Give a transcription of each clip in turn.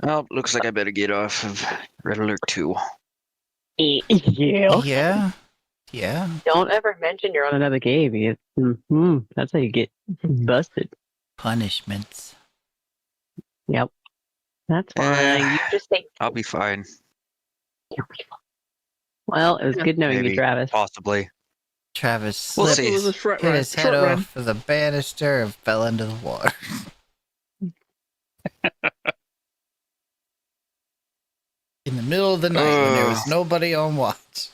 Oh, looks like I better get off of Red Alert 2. You Yeah. Yeah. don't ever mention you're on another game. That's how you get busted. Punishments. Yep. That's fine. You just say I'll be fine. well, it was good knowing Maybe. you, Travis. Possibly. Travis We'll slipped, see. It was a short hit run. his head off of the banister and fell into the water. In the middle of the night when there was nobody on watch.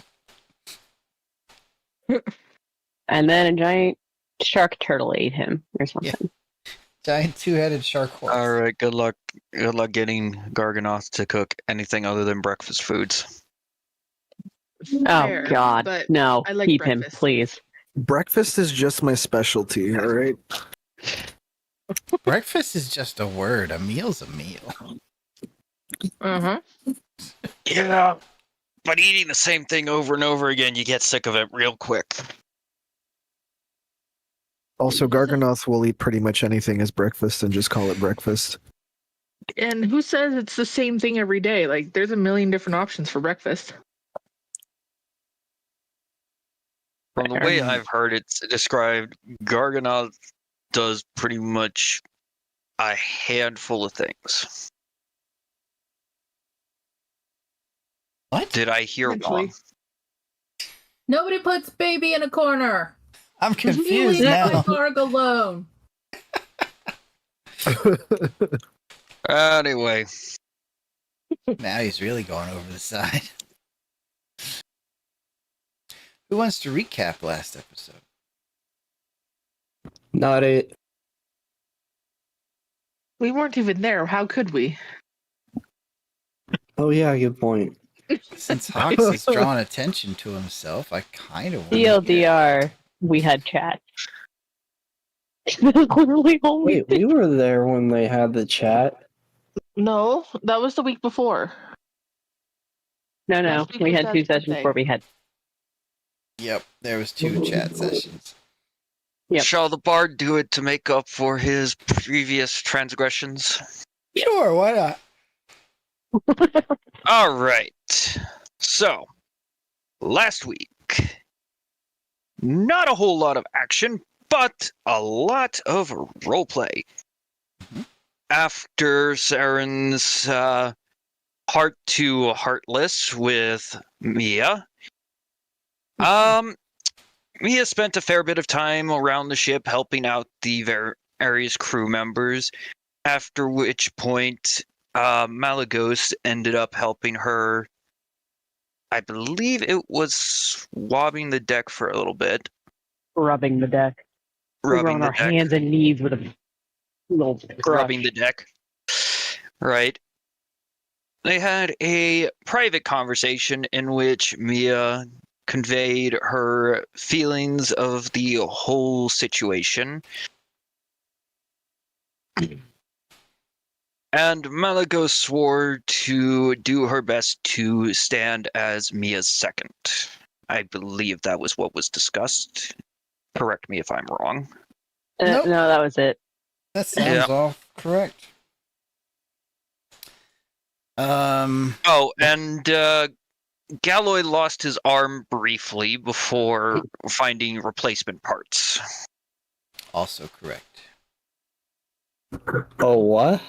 And then a giant shark turtle ate him or something. Giant two-headed shark horse. Alright, good luck. Good luck getting Garganoth to cook anything other than breakfast foods. Fair, Oh God, but no! I like Keep him, breakfast. please. Breakfast is just my specialty, all right? Breakfast is just a word. A meal's a meal. Yeah. But eating the same thing over and over again, you get sick of it real quick. Also, Garganoth will eat pretty much anything as breakfast and just call it breakfast. And who says it's the same thing every day? Like, there's a million different options for breakfast. From the way I've heard it described, Garganoth does pretty much a handful of things. What? Did I hear wrong? Nobody puts baby in a corner. I'm You confused leave now. my Garg alone. Anyway, Now he's really going over the side. Who wants to recap last episode? Not it. We weren't even there. How could we? Oh yeah, good point. Since Hoxie's drawn attention to himself, I kind of want TLDR, we had chat. Literally all we Wait, we were there when they had the chat. No, that was the week before. No, Last week we was had two Dad's sessions birthday. before we had. Yep, there was 2 chat sessions. Yep. shall the bard do it to make up for his previous transgressions? Sure, why not? All right. So, last week, not a whole lot of action, but a lot of roleplay. Mhm. After Saren's heart to heartless with Mia, Mia spent a fair bit of time around the ship helping out the various crew members, after which point Malagos ended up helping her. I believe it was swabbing the deck for a little bit. Rubbing the deck. We were Rubbing on the our deck. hands and knees with a little brush. Rubbing the deck. Right. They had a private conversation in which Mia conveyed her feelings of the whole situation. And Malagos swore to do her best to stand as Mia's second. I believe that was what was discussed. Correct me if I'm wrong. Nope. No, that was it. That sounds Yeah. all correct. Oh, and Galloy lost his arm briefly before finding replacement parts. Also correct. Oh what?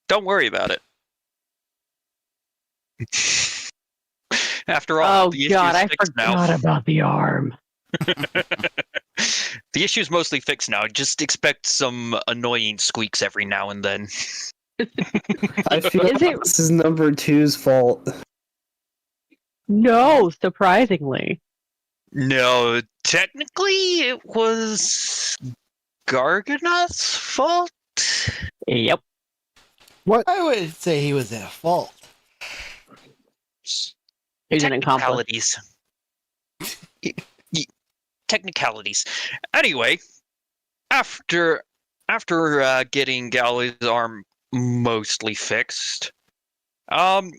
Don't worry about it. After all, Oh the God, I issue's fixed forgot now. about the arm. The issue's mostly fixed now. Just expect some annoying squeaks every now and then. I feel Is like it- this is number 2's fault. No, surprisingly. No, technically it was Garganoth's fault. Yep. I would say he was at fault. He's an accomplice. Technicalities. Technicalities. Anyway, after getting Galloy's arm mostly fixed, I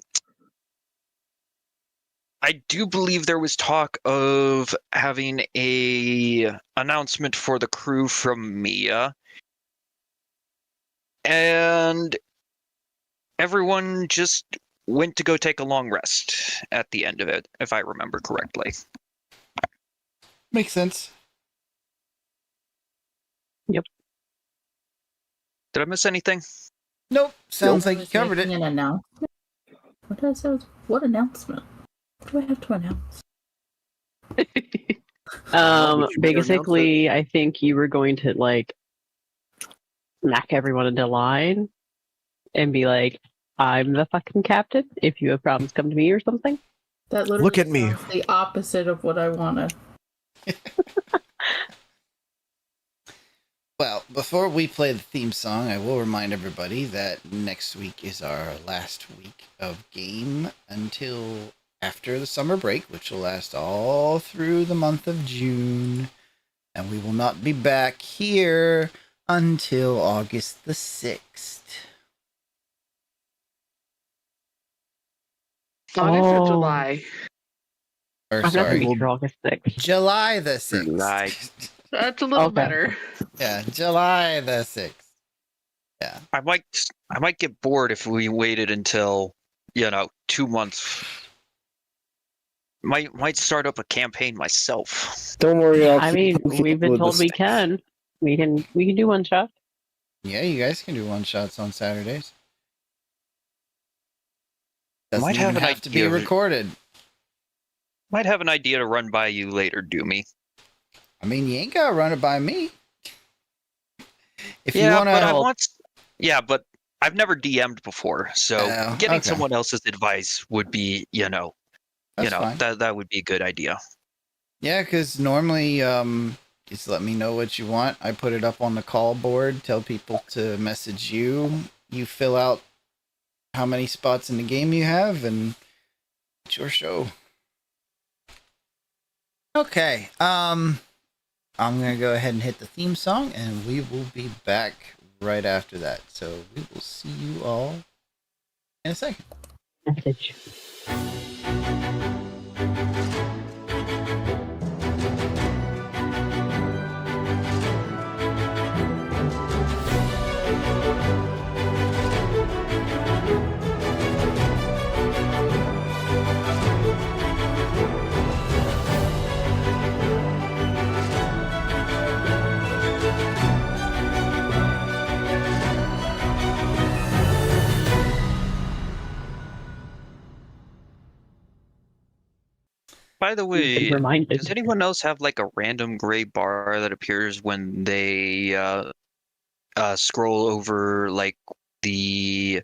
do believe there was talk of having a announcement for the crew from Mia. And everyone just went to go take a long rest at the end of it, if I remember correctly. Makes sense. Did I miss anything? Nope. Sounds I like you was covered making it. An announcement. What announcement? What do I have to announce? Basically, I think you were going to like smack everyone into line and be like, "I'm the fucking captain. If you have problems, come to me," or something. That literally Look at me. sounds the opposite of what I wanted. Well, before we play the theme song, I will remind everybody that next week is our last week of game until after the summer break, which will last all through the month of June. And we will not be back here until August the 6th. August or Oh. July? Or, I'm not sorry, gonna be here August 6th. July the 6th. July. That's a little Okay. better. Yeah, July the 6th. Yeah. I might get bored if we waited until 2 months. Might start up a campaign myself. Don't worry, I'll I keep mean, poking we've been with the told we stick. can. We can do one shot. Yeah, you guys can do one-shots on Saturdays. Doesn't Might have even an have to be idea of it. recorded. Might have an idea to run by you later, Dumey. I mean, you ain't gotta run it by me. If you Yeah, wanna, but I want. Yeah, but I've never DM'd before, so Oh, getting okay. someone else's advice would be, that's fine. that would be a good idea. Yeah, because normally, just let me know what you want. I put it up on the call board. Tell people to message you. You fill out how many spots in the game you have, and it's your show. Okay. I'm gonna go ahead and hit the theme song, and we will be back right after that. So we will see you all in a second. Message. By the way, Reminded. does anyone else have like a random gray bar that appears when they scroll over like the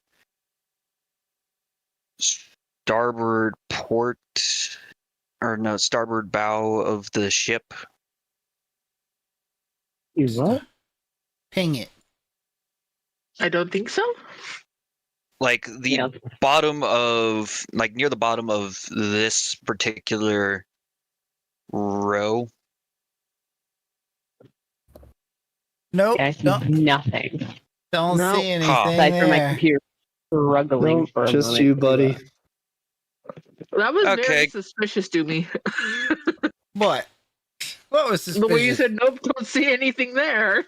starboard port or no starboard bow of the ship? You what? Ping it. I don't think so. Like the Yeah. bottom of like near the bottom of this particular row. Nope. I see Don't, nothing. don't No. see anything Aside from my there. computer struggling Nope, for a just moment. you, buddy. That was Okay. very suspicious to me. What? What was The suspicious? way you said, nope, don't see anything there.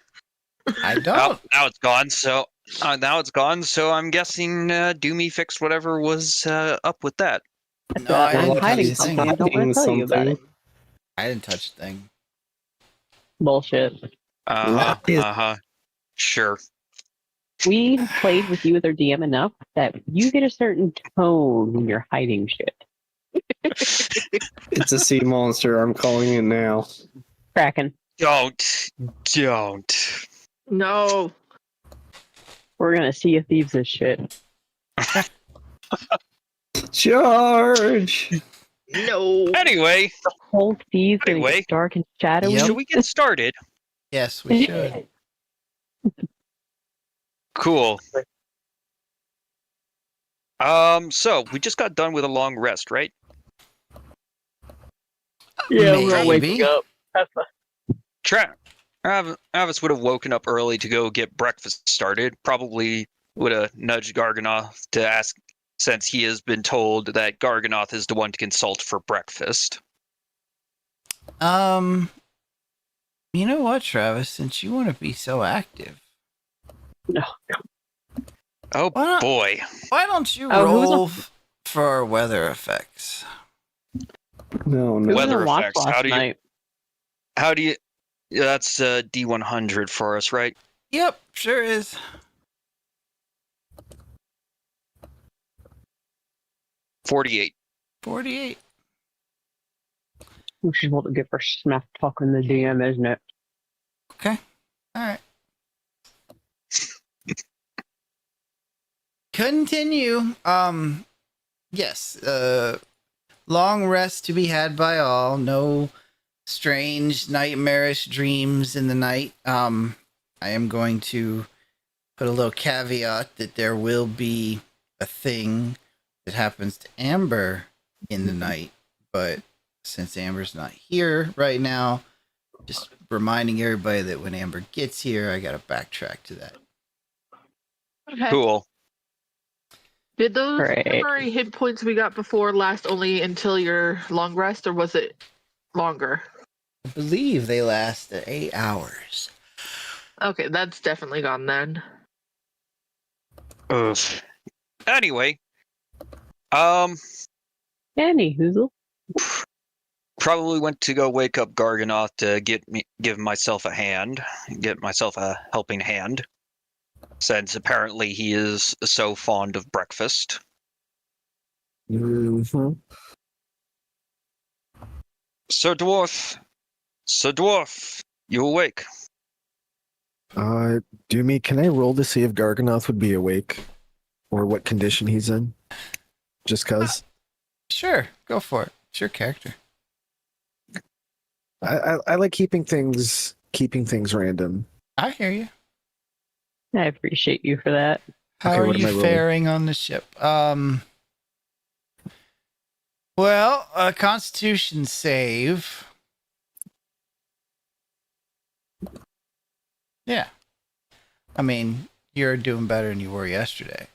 I Oh, don't. now it's gone. So now it's gone. So I'm guessing Dumey fixed whatever was up with that. No, I I'm didn't hiding touch the something. I thing. don't want to tell you about it. I didn't touch the thing. Bullshit. Sure. We played with you with our DM enough that you get a certain tone when you're hiding shit. It's a sea monster. I'm calling it now. Don't. Kraken. No. We're gonna see if thieves this shit. Charge! No. Anyway, The whole thieves gonna Anyway. get dark and shadowy. Yep. should we get started? Yes, we should. Cool. So we just got done with a long rest, right? Yeah, Maybe. we're waking up. Travis would have woken up early to go get breakfast started. Probably would have nudged Garganoth to ask, since he has been told that Garganoth is the one to consult for breakfast. You know what, Travis? Since you want to be so active, No. Oh Why boy. Why don't you Oh, who's roll for weather effects? No, Who no. was Weather on watch effects. last night? How do you? Yeah, that's D100 for us, right? Yep, sure is. 48. 48. We should able to give her smack talking the DM, isn't it? Okay. All right. Continue. Yes. Long rest to be had by all. No strange nightmarish dreams in the night. I am going to put a little caveat that there will be a thing that happens to Amber in the night, but since Amber's not here right now, just reminding everybody that when Amber gets here, I gotta backtrack to that. Okay. Cool. Did those Great. temporary hit points we got before last only until your long rest, or was it longer? I believe they last 8 hours. Okay, that's definitely gone then. Ugh. Anyway, Any Hoozle. probably went to go wake up Garganoth to give myself a hand, get myself a helping hand, since apparently he is so fond of breakfast. Mm-hmm. Sir Dwarf, you awake? Dumey, can I roll to see if Garganoth would be awake? Or what condition he's in? Just cause? Sure, go for it. It's your character. I like keeping things random. I hear you. I appreciate you for that. How Okay, are what am I you rolling? faring on the ship? Well, a Constitution save. Yeah. I mean, you're doing better than you were yesterday.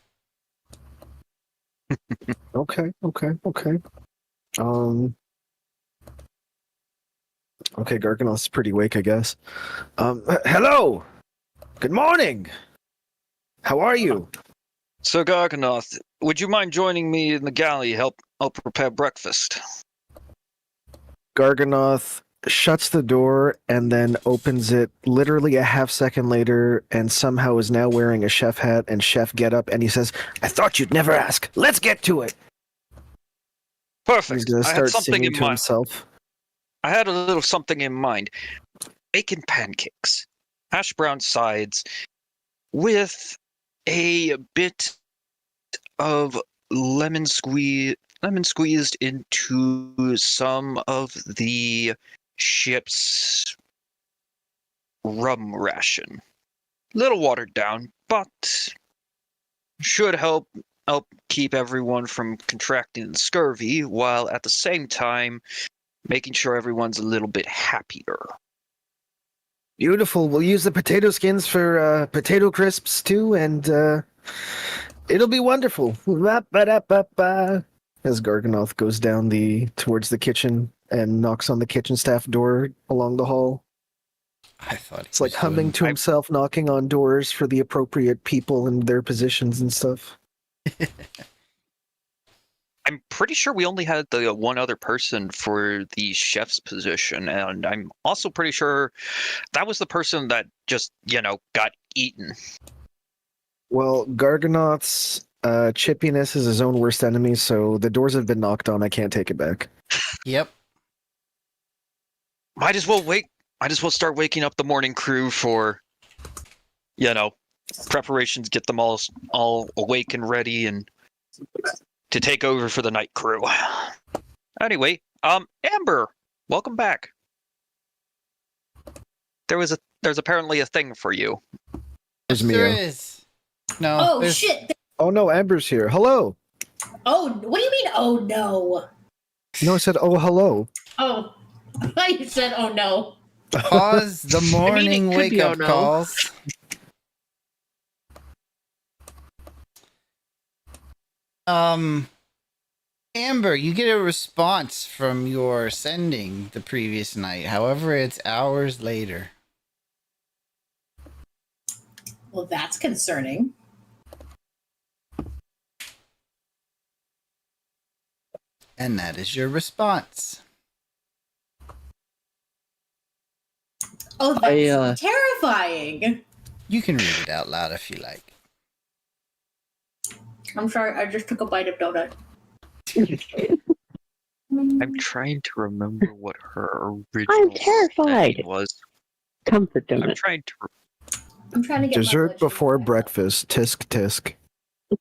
Okay. Okay, Garganoth's pretty awake, I guess. Hello! Good morning! How are you? Sir Garganoth, would you mind joining me in the galley? Help prepare breakfast. Garganoth shuts the door and then opens it literally a half second later and somehow is now wearing a chef hat and chef getup, and he says, I thought you'd never ask. Let's get to it! Perfect. He's going to I had start something singing in to mind. himself. I had a little something in mind. Bacon pancakes, hash brown sides, with a bit of lemon squeezed into some of the ship's rum ration. Little watered down, but should help keep everyone from contracting scurvy, while at the same time making sure everyone's a little bit happier. Beautiful. We'll use the potato skins for potato crisps too, and it'll be wonderful. Ba-ba-da-ba-ba. As Garganoth goes down towards the kitchen and knocks on the kitchen staff door along the hall. I thought It's like humming to himself, knocking on doors for the appropriate people in their positions and stuff. I'm pretty sure we only had the one other person for the chef's position, and I'm also pretty sure that was the person that just, got eaten. Well, Garganoth's chippiness is his own worst enemy, so the doors have been knocked on. I can't take it back. Yep. Might as well start waking up the morning crew for, preparations, get them all awake and ready and to take over for the night crew. Anyway, Amber, welcome back. There's apparently a thing for you. There's There Mia. is. No. Oh there's- shit! Oh no, Amber's here. Hello. Oh, what do you mean? Oh no! No, I said, oh, hello. Oh, I thought you said oh no. Pause the morning could wake be up oh no. calls. Amber, you get a response from your sending the previous night. However, it's hours later. Well, that's concerning. And that is your response. Oh, that's terrifying. You can read it out loud if you like. I'm sorry, I just took a bite of donut. I'm trying to remember what her original I'm terrified. setting was. Comfort I'm donut. trying to. I'm trying to get my Dessert blood before sugar back up. breakfast. Tisk tisk.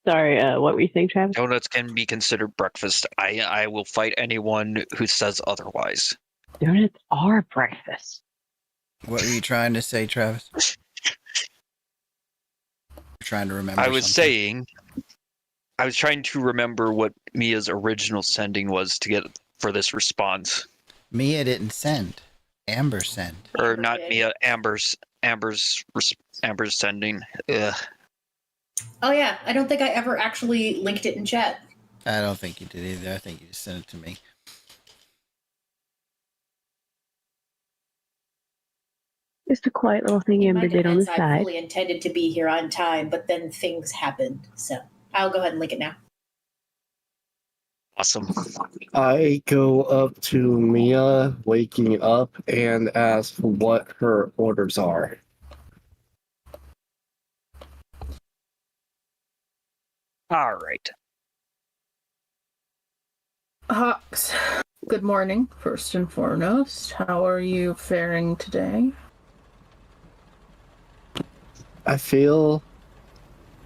Sorry, what were you saying, Travis? Donuts can be considered breakfast. I will fight anyone who says otherwise. Donuts are breakfast. What were you trying to say, Travis? You're trying to remember I was something. saying, I was trying to remember what Mia's original sending was to get for this response. Mia didn't send. Amber sent. Or Amber not did. Mia, Amber's sending. Ugh. Oh yeah, I don't think I ever actually linked it in chat. I don't think you did either. I think you just sent it to me. Just a quiet little thing In my Amber did on the defense, I side. fully intended to be here on time, but then things happened. So I'll go ahead and link it now. Awesome. I go up to Mia waking up and ask what her orders are. All right. Hawks, good morning, first and foremost. How are you faring today? I feel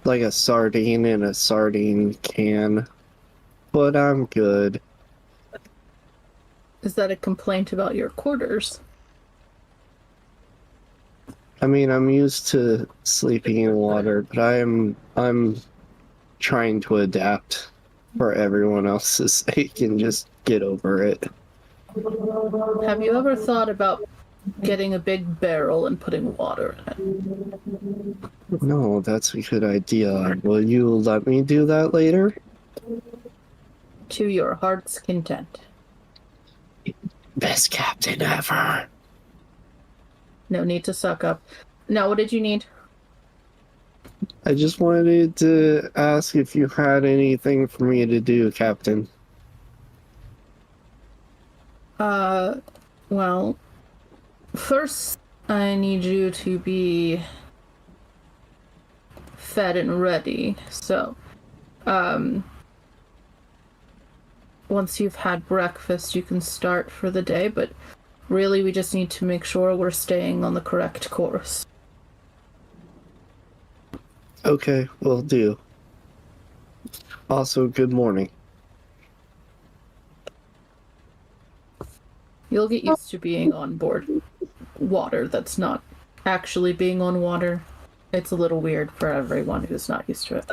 like a sardine in a sardine can, but I'm good. Is that a complaint about your quarters? I mean, I'm used to sleeping in water, but I'm trying to adapt for everyone else's sake and just get over it. Have you ever thought about getting a big barrel and putting water in it? No, that's a good idea. Will you let me do that later? To your heart's content. Best captain ever. No need to suck up. Now, what did you need? I just wanted to ask if you had anything for me to do, Captain. Well, first I need you to be fed and ready. So, once you've had breakfast, you can start for the day, but really we just need to make sure we're staying on the correct course. Okay, will do. Also, good morning. You'll get used to being on board water that's not actually being on water. It's a little weird for everyone who's not used to it.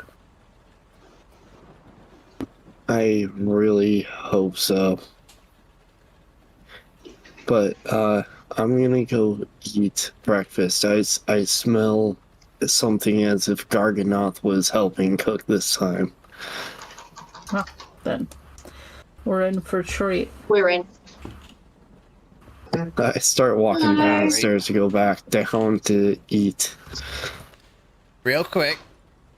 I really hope so. But, I'm gonna go eat breakfast. I smell something as if Garganoth was helping cook this time. Then we're in for a treat. We're in. I start walking downstairs to go back down to eat. Real quick,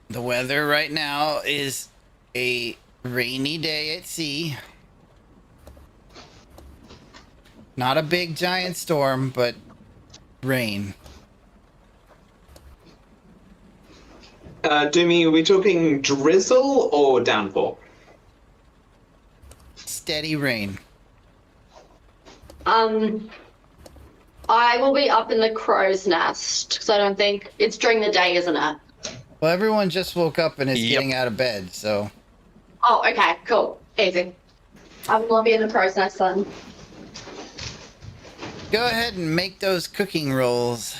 the weather right now is a rainy day at sea. Not a big giant storm, but rain. Dumey, are we talking drizzle or downpour? Steady rain. I will be up in the crow's nest because I don't think it's during the day, isn't it? Well, everyone just woke up and is Yep. getting out of bed, so... Oh, okay, cool, easy. I will be in the crow's nest then. Go ahead and make those cooking rolls.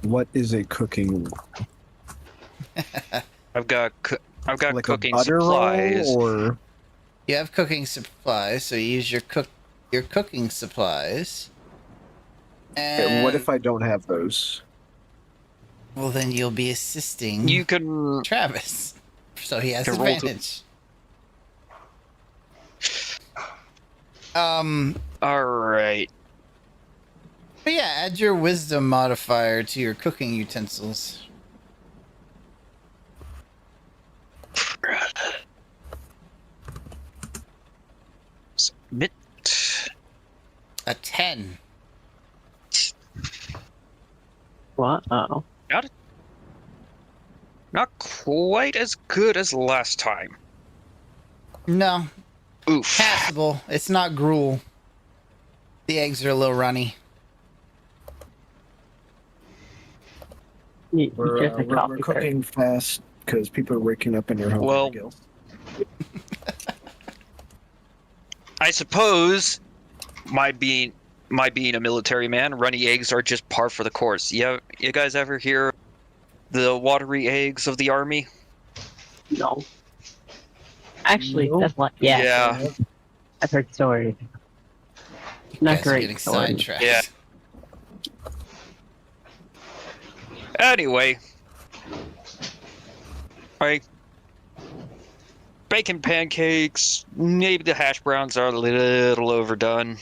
What is a cooking? I've got Like cooking a butter supplies. roll, or You have cooking supplies, so you use your cooking supplies. And what if I don't have those? Well, then you'll be assisting You can. Travis, so he has Can roll to- advantage. All right. But yeah, add your wisdom modifier to your cooking utensils. Mit. A 10. What? Oh. Not quite as good as last time. No, Oof. passable. It's not gruel. The eggs are a little runny. We're Just a coffee cooking fast because people are waking up and you're hungry. Well, Gil. I suppose my being a military man, runny eggs are just par for the course. You guys ever hear the watery eggs of the army? No. Actually, that's what. Yeah. I've heard stories. Not Guys are great getting stories. sidetracked. Yeah. Anyway, right. Bacon pancakes. Maybe the hash browns are a little overdone.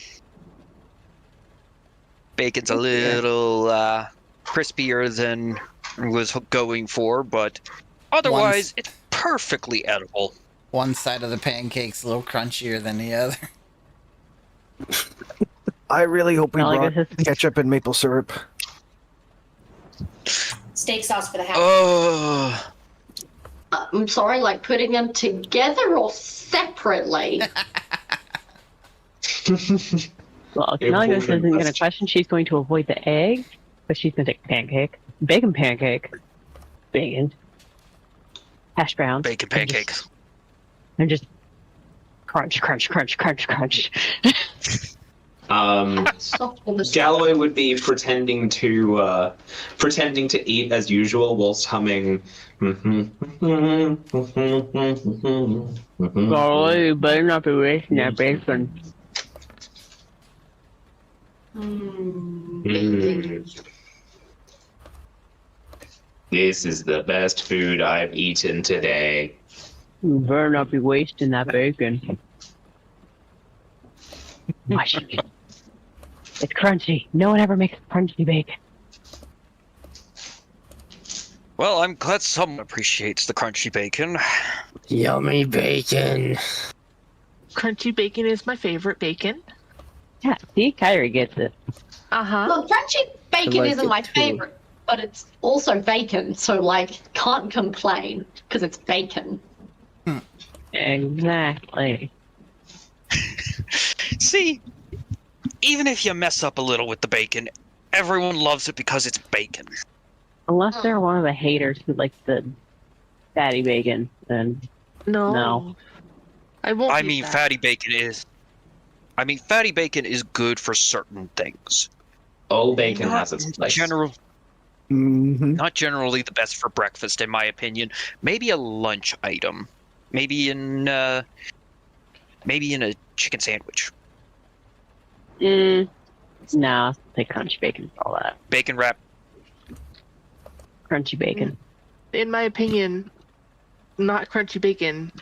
Bacon's a little crispier than I was going for, but otherwise it's perfectly edible. One side of the pancake's a little crunchier than the other. I really hope we Well, I brought guess it's- ketchup and maple syrup. Steak sauce for the house. Oh, I'm sorry, like putting them together or separately? Well, Canaligo isn't going to question. She's going to avoid the egg, but she's going to take pancake, bacon pancake, bacon, hash browns, bacon pancakes. and just crunch, crunch, crunch, crunch, crunch. Galloway would be pretending to eat as usual whilst humming. Oh, you better not be wasting that bacon. This is the best food I've eaten today. You better not be wasting that bacon. Watch it. It's crunchy. No one ever makes crunchy bacon. Well, I'm glad someone appreciates the crunchy bacon. Yummy bacon. Crunchy bacon is my favorite bacon. Yeah, see, Kyrie gets it. Look, crunchy bacon like isn't it my too. favorite, but it's also bacon, so like can't complain because it's bacon. Exactly. See, even if you mess up a little with the bacon, everyone loves it because it's bacon. Unless they're one of the haters who like the fatty bacon, then no. I won't. I eat mean, that. fatty bacon is good for certain things. All bacon has its place. Not generally the best for breakfast, in my opinion. Maybe a lunch item. Maybe in a chicken sandwich. No, I'll take crunchy bacon for all that. Bacon wrap. Crunchy bacon. In my opinion, not crunchy bacon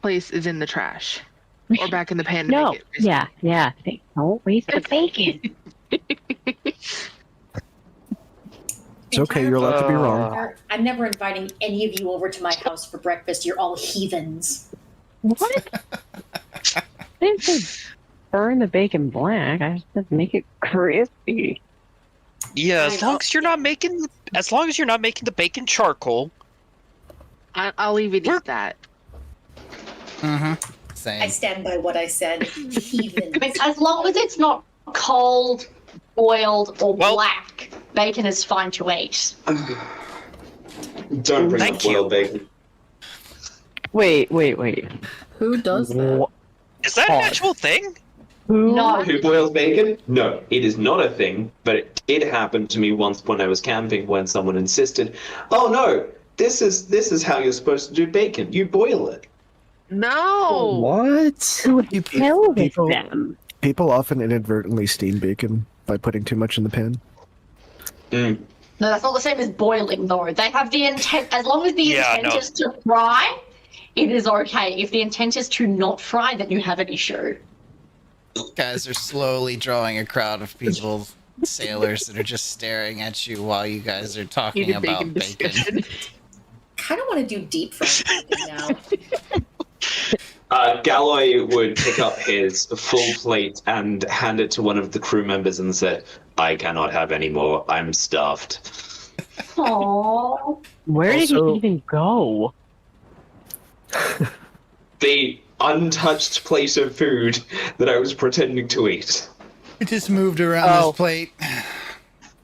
place is in the trash or back in the pan. To No, make it yeah. Don't waste the bacon. It's okay, you're allowed to be wrong. I'm never inviting any of you over to my house for breakfast. You're all heathens. What? I didn't say burn the bacon black. I just said make it crispy. Yeah, as long as you're not making the bacon charcoal. I'll even eat that. Same. I stand by what I said. Heathens. As long as it's not cold, boiled, or black, bacon is fine to eat. Don't bring up boiled bacon. Wait. Who does that? Is that an actual thing? No. Who boils bacon? No, it is not a thing, but it did happen to me once when I was camping when someone insisted, "Oh no, this is how you're supposed to do bacon. You boil it." No. What? Who would tell people- them? People often inadvertently steam bacon by putting too much in the pan. No, that's not the same as boiling, though. They have the intent. As long as the intent no. is to fry, it is okay. If the intent is to not fry, then you have an issue. Guys are slowly drawing a crowd of people, sailors that are just staring at you while you guys are talking Heated about bacon. Kind of want to do deep fried bacon now. Galloy would pick up his full plate and hand it to one of the crew members and say, "I cannot have any more. I'm stuffed." Aww. Where did he even go? The untouched plate of food that I was pretending to eat. It just moved around his plate.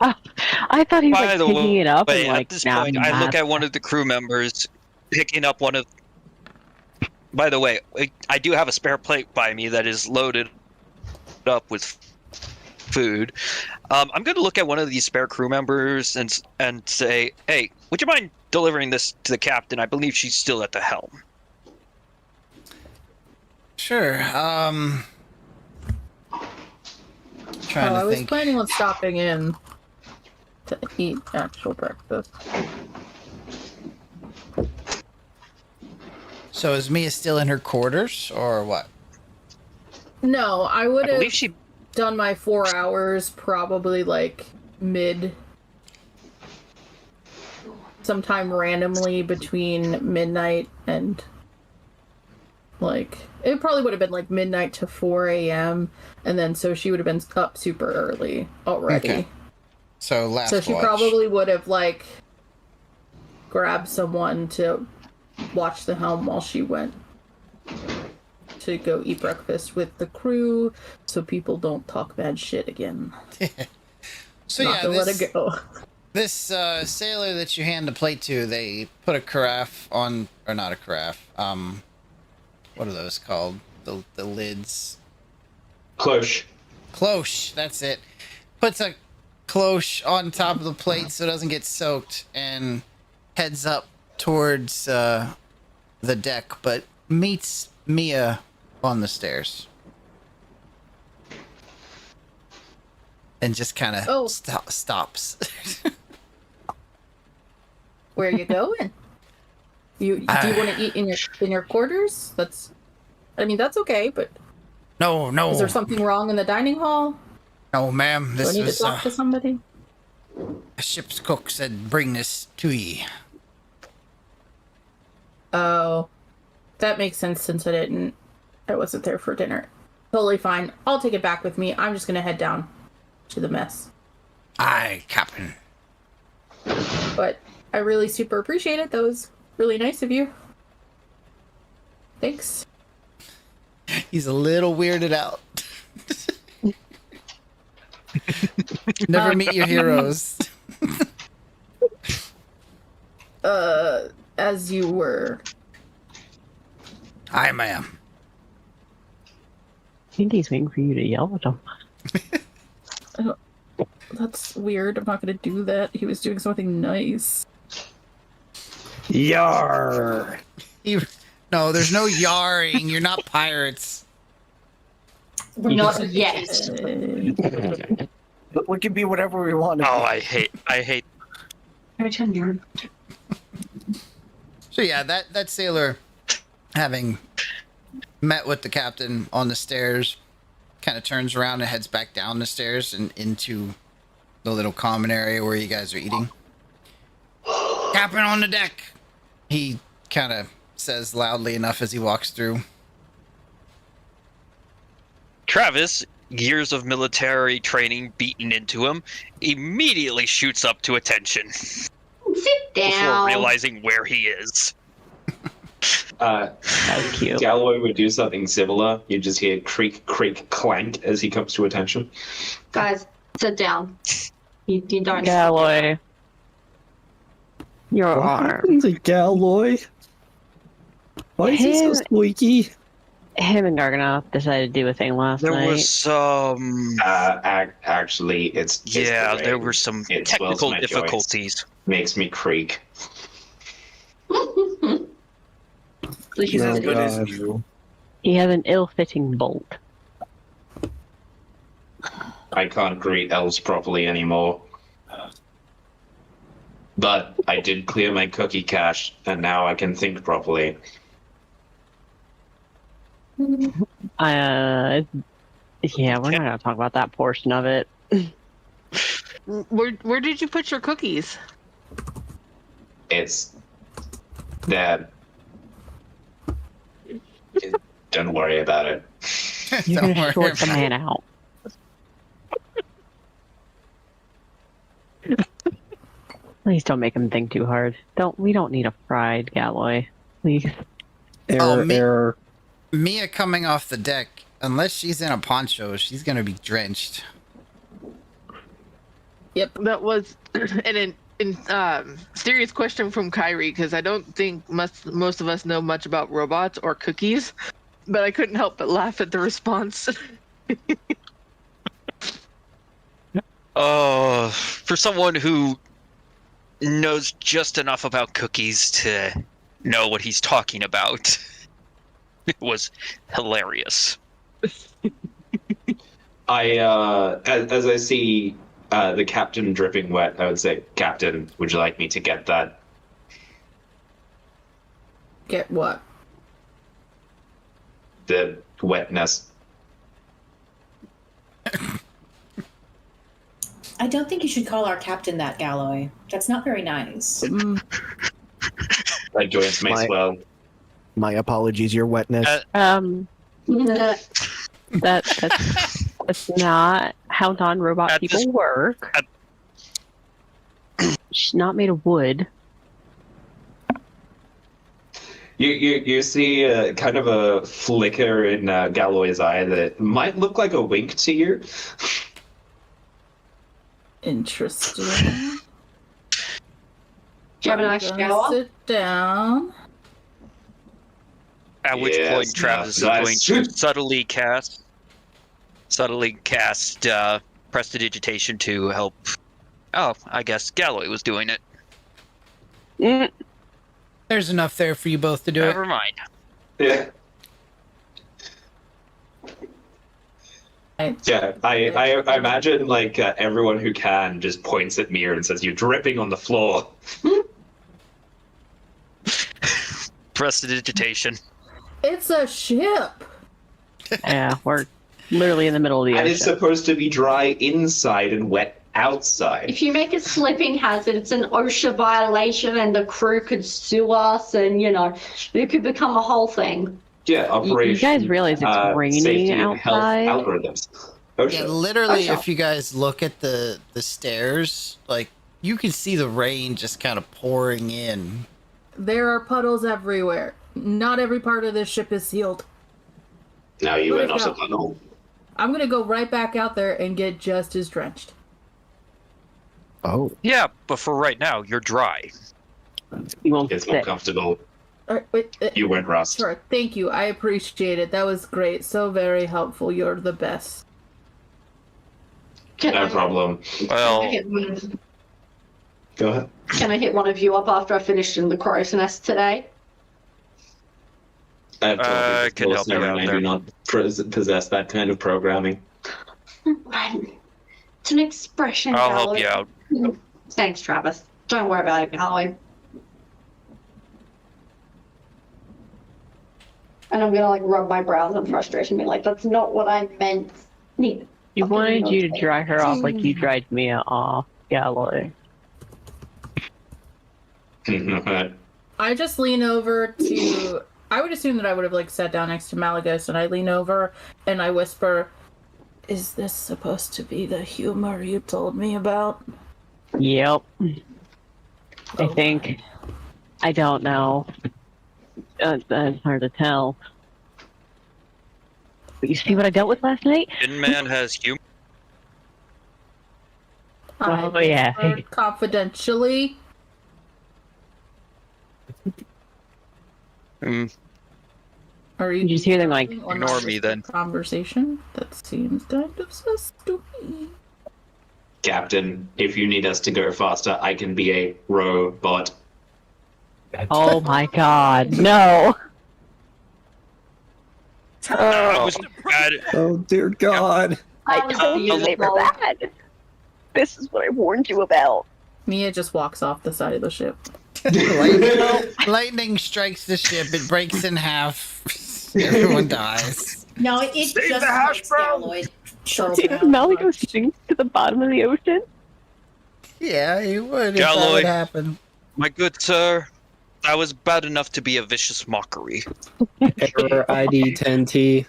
I thought he was like, picking it up and like. At this point, I look at one of the crew members picking up one of. By the way, I do have a spare plate by me that is loaded up with food. I'm going to look at one of these spare crew members and say, "Hey, would you mind delivering this to the captain? I believe she's still at the helm." Sure. I was planning on stopping in to eat actual breakfast. So is Mia still in her quarters, or what? No, I would have done my 4 hours probably like sometime randomly between midnight and like, it probably would have been like midnight to 4 a.m. And then so she would have been up super early already. Okay. So she probably would have like grabbed someone to watch the helm while she went to go eat breakfast with the crew so people don't talk bad shit again. So Not to let it go. This sailor that you hand the plate to, they put a carafe on, or not a carafe, what are those called? The lids? Cloche. Cloche, that's it. Puts a cloche on top of the plate so it doesn't get soaked and heads up towards the deck, but meets Mia on the stairs. And just kind of stops. Where are you going? Do you want to eat in your quarters? That's okay, but no. Is there something wrong in the dining hall? No, ma'am. Do I need to talk to somebody? A ship's cook said, "Bring this to ye." Oh, that makes sense since I wasn't there for dinner. Totally fine. I'll take it back with me. I'm just gonna head down to the mess. Aye, Captain. But I really super appreciate it. That was really nice of you. Thanks. He's a little weirded out. Never meet your heroes. As you were. Aye, ma'am. I think he's waiting for you to yell at him. That's weird. I'm not gonna do that. He was doing something nice. Yar. No, there's no yarring. You're not pirates. We're not yet. But we can be whatever we want. Oh, I hate. So yeah, that sailor, having met with the captain on the stairs, kind of turns around and heads back down the stairs and into the little common area where you guys are eating. "Captain on the deck," he kind of says loudly enough as he walks through. Travis, years of military training beaten into him, immediately shoots up to attention. Sit Before down. realizing where he is. That's cute. Galloy would do something similar. You just hear creak, creak, clank as he comes to attention. Guys, sit down. You don't. Galloy. Your arm. The Galloy. Why is he so squeaky? Him and Garganoth decided to do a thing last There night. was some. Actually, it's just the there rain. were some It technical swells my joints. difficulties. Makes me creak. He's as good as God. you. He has an ill-fitting bolt. I can't greet elves properly anymore. But I did clear my cookie cache, and now I can think properly. Yeah, we're not gonna talk about that portion of it. Where did you put your cookies? It's that Don't worry about it. You're Don't gonna worry short the about man out. Please don't make him think too hard. We don't need a fried Galloy. Please. Error. Mia coming off the deck, unless she's in a poncho, she's gonna be drenched. Yep, that was an serious question from Kyrie, because I don't think most of us know much about robots or cookies, but I couldn't help but laugh at the response. For someone who knows just enough about cookies to know what he's talking about, it was hilarious. As I see the captain dripping wet, I would say, Captain, would you like me to get that? Get what? The wetness. I don't think you should call our captain that, Galloy. That's not very nice. My joints may swell. My apologies, your wetness. That's not how non-robot people work. She's not made of wood. You see kind of a flicker in Galloy's eye that might look like a wink to you. Interesting. Do you have a nice shower? Sit down. At which point Travis is going to subtly cast prestidigitation to help. Oh, I guess Galloy was doing it. There's enough there for you both to do Never mind. Yeah. Yeah, I imagine like everyone who can just points at me and says, "You're dripping on the floor." Prestidigitation. It's a ship. Yeah, we're literally in the middle of the And ocean. it's supposed to be dry inside and wet outside. If you make a slipping hazard, it's an OSHA violation, and the crew could sue us, and it could become a whole thing. Yeah, operation. You guys realize it's raining safety and health outside? algorithms. Yeah, literally, if you guys look at the stairs, like, you can see the rain just kind of pouring in. There are puddles everywhere. Not every part of this ship is sealed. Now you Let are it not go. a tunnel. I'm gonna go right back out there and get just as drenched. Oh. Yeah, but for right now, you're dry. You won't It's more comfortable. You weren't rust. Sure, thank you. I appreciate it. That was great. So very helpful. You're the best. No problem. Well, Go ahead. Can I hit one of you up after I finished in the crow's nest today? I can help you out I there. do not possess that kind of programming. It's an expression. I'll help Galloy. you out. Thanks, Travis. Don't worry about it, Galloy. And I'm gonna rub my brows in frustration, be like, "That's not what I meant." You wanted you to dry her off like you dried Mia off, Galloy. I just lean over to. I would assume that I would have sat down next to Malagos, and I lean over and I whisper, "Is this supposed to be the humor you told me about?" Yep. I think. I don't know. It's hard to tell. But you see what I dealt with last night? Tin Man has humor. Oh, yeah. Confidentially. Are you Did you just hear them Ignore me then. Conversation? That seems kind of sus to me. Captain, if you need us to go faster, I can be a robot. Oh my god, no! That was bad. Oh dear God. I told you they were bad! This is what I warned you about. Mia just walks off the side of the ship. Lightning strikes the ship, it breaks in half, everyone dies. No, it just breaks Galloy. Did Malago sink to the bottom of the ocean? Yeah, he would if that Galloy. would happen. My good sir, That was bad enough to be a vicious mockery. Error ID 10T.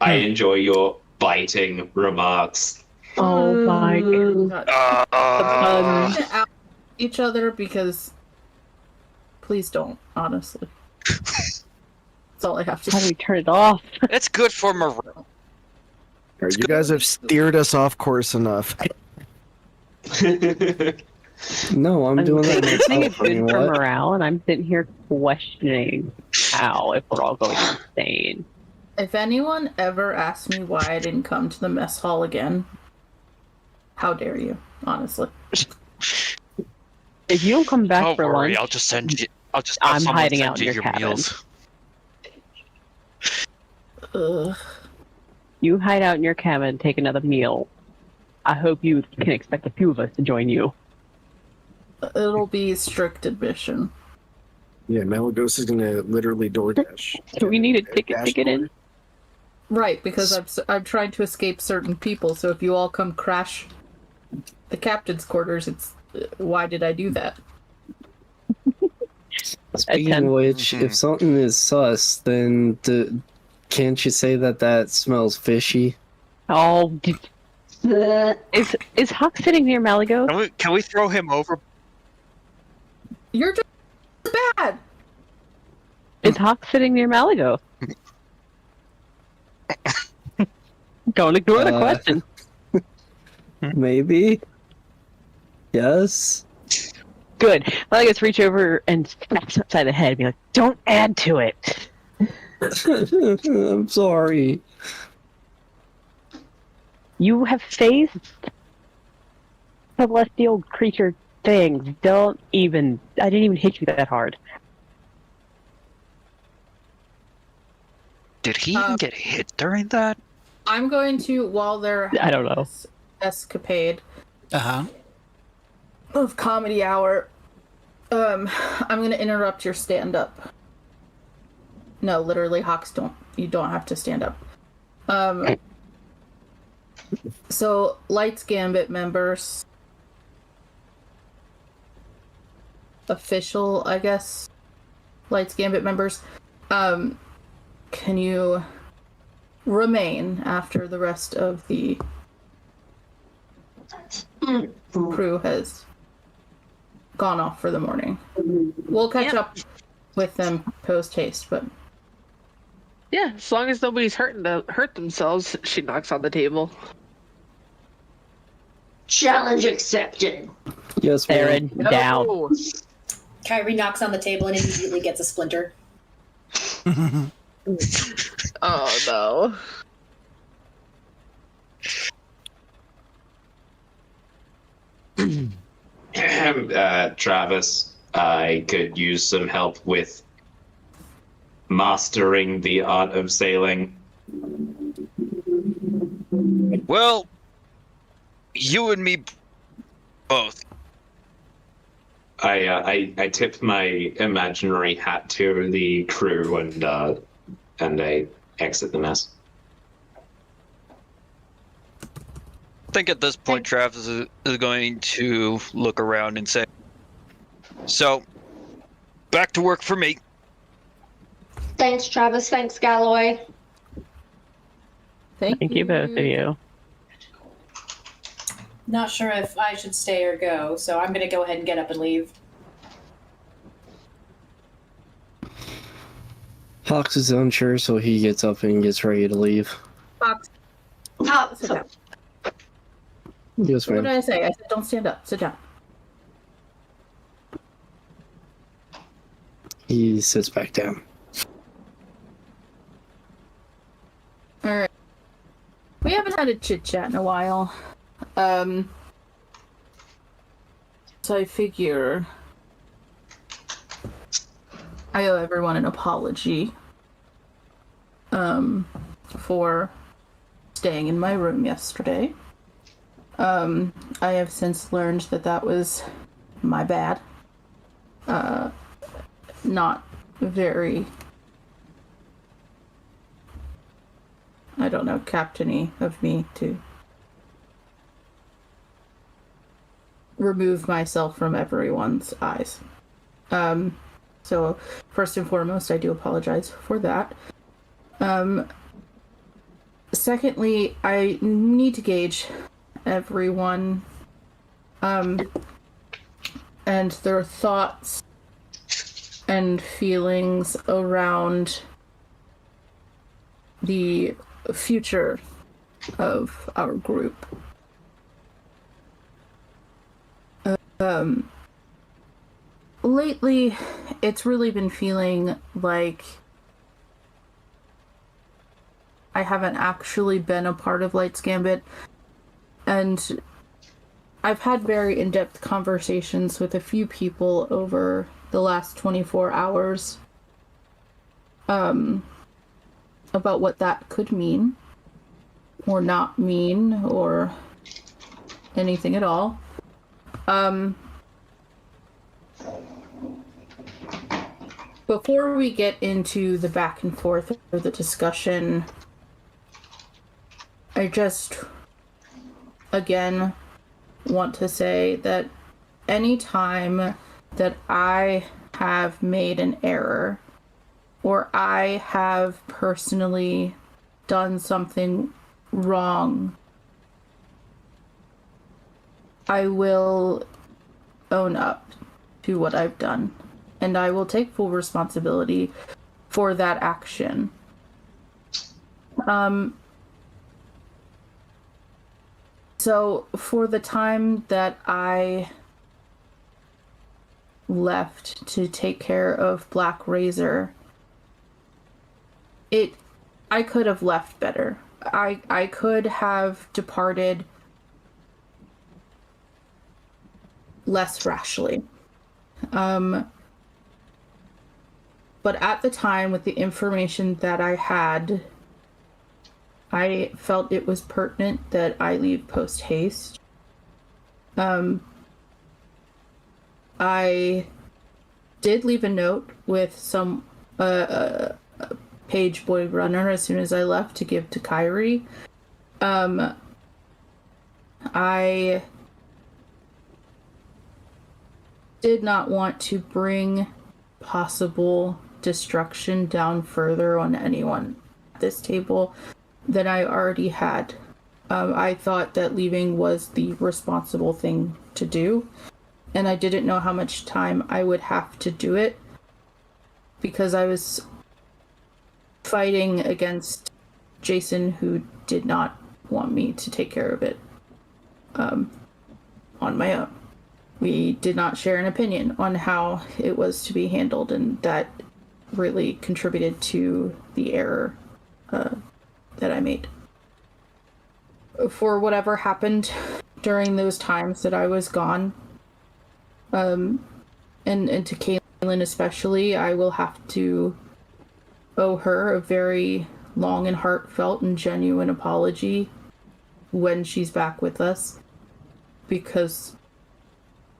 I enjoy your biting remarks. Oh my god. Out each other because please don't, honestly. That's all I have to How do say. we turn it off? It's good for morale. You guys have steered us off course enough. No, I'm doing that I think it's myself. I mean, good for what? morale, and I'm sitting here questioning how if we're all going insane. If anyone ever asks me why I didn't come to the mess hall again, how dare you, honestly. If you don't come back Don't for worry, lunch, I'll just send you. I'll just have I'm someone hiding send out in you your your cabin. meals. Ugh. you hide out in your cabin, take another meal. I hope you can expect a few of us to join you. It'll be strict admission. Yeah, Malagos is gonna literally DoorDash. Do we need a ticket Dash to get in? Right, because I'm trying to escape certain people, so if you all come crash the captain's quarters, it's why did I do that? Speaking of which, if something is sus, then can't you say that smells fishy? Oh, is Huck sitting near Malagos? Can we throw him over? You're just bad. Is Huck sitting near Malagos? Don't ignore the question. Maybe. Yes. Good. Malagos reach over and smack him upside the head and be like, "Don't add to it." I'm sorry. You have faced celestial creature things. Don't even. I didn't even hit you that hard. Did he even get hit during that? I'm going to, while they're I don't know. this escapade Uh-huh. of comedy hour, I'm going to interrupt your stand-up. No, literally, Hawks, you don't have to stand up. So, Lights Gambit members, official, I guess, Lights Gambit members, can you remain after the rest of the crew has gone off for the morning? We'll catch up with them post haste, but Yeah, as long as nobody's hurt themselves, she knocks on the table. Challenge accepted. Yes, Theron, down. Oh, Kyrie knocks on the table and immediately gets a splinter. oh no. Travis, I could use some help with mastering the art of sailing. Well, you and me both. I tip my imaginary hat to the crew and I exit the mess. I think at this point, Travis is going to look around and say, "So, back to work for me." Thanks, Travis. Thanks, Galloway. Thank you, both of you. Not sure if I should stay or go, so I'm gonna go ahead and get up and leave. Hawks is unsure, so he gets up and gets ready to leave. Fox, Oh, sit down. Yes, What did ma'am. I say? I said don't stand up. Sit down. He sits back down. All right. We haven't had a chit chat in a while. So I figure I owe everyone an apology for staying in my room yesterday. I have since learned that was my bad. Not very, I don't know, captain-y of me to remove myself from everyone's eyes. So first and foremost, I do apologize for that. Secondly, I need to gauge everyone and their thoughts and feelings around the future of our group. Lately, it's really been feeling like I haven't actually been a part of Light's Gambit, and I've had very in-depth conversations with a few people over the last 24 hours about what that could mean or not mean or anything at all. Before we get into the back and forth or the discussion, I just, again, want to say that any time that I have made an error or I have personally done something wrong, I will own up to what I've done, and I will take full responsibility for that action. So for the time that I left to take care of Black Razor, I could have left better. I could have departed less rashly. But at the time, with the information that I had, I felt it was pertinent that I leave post haste. I did leave a note with some page boy runner as soon as I left to give to Kyrie. I did not want to bring possible destruction down further on anyone at this table than I already had. I thought that leaving was the responsible thing to do, and I didn't know how much time I would have to do it because I was fighting against Jason, who did not want me to take care of it on my own. We did not share an opinion on how it was to be handled, and that really contributed to the error that I made. For whatever happened during those times that I was gone, and to Caitlin especially, I will have to owe her a very long and heartfelt and genuine apology when she's back with us, because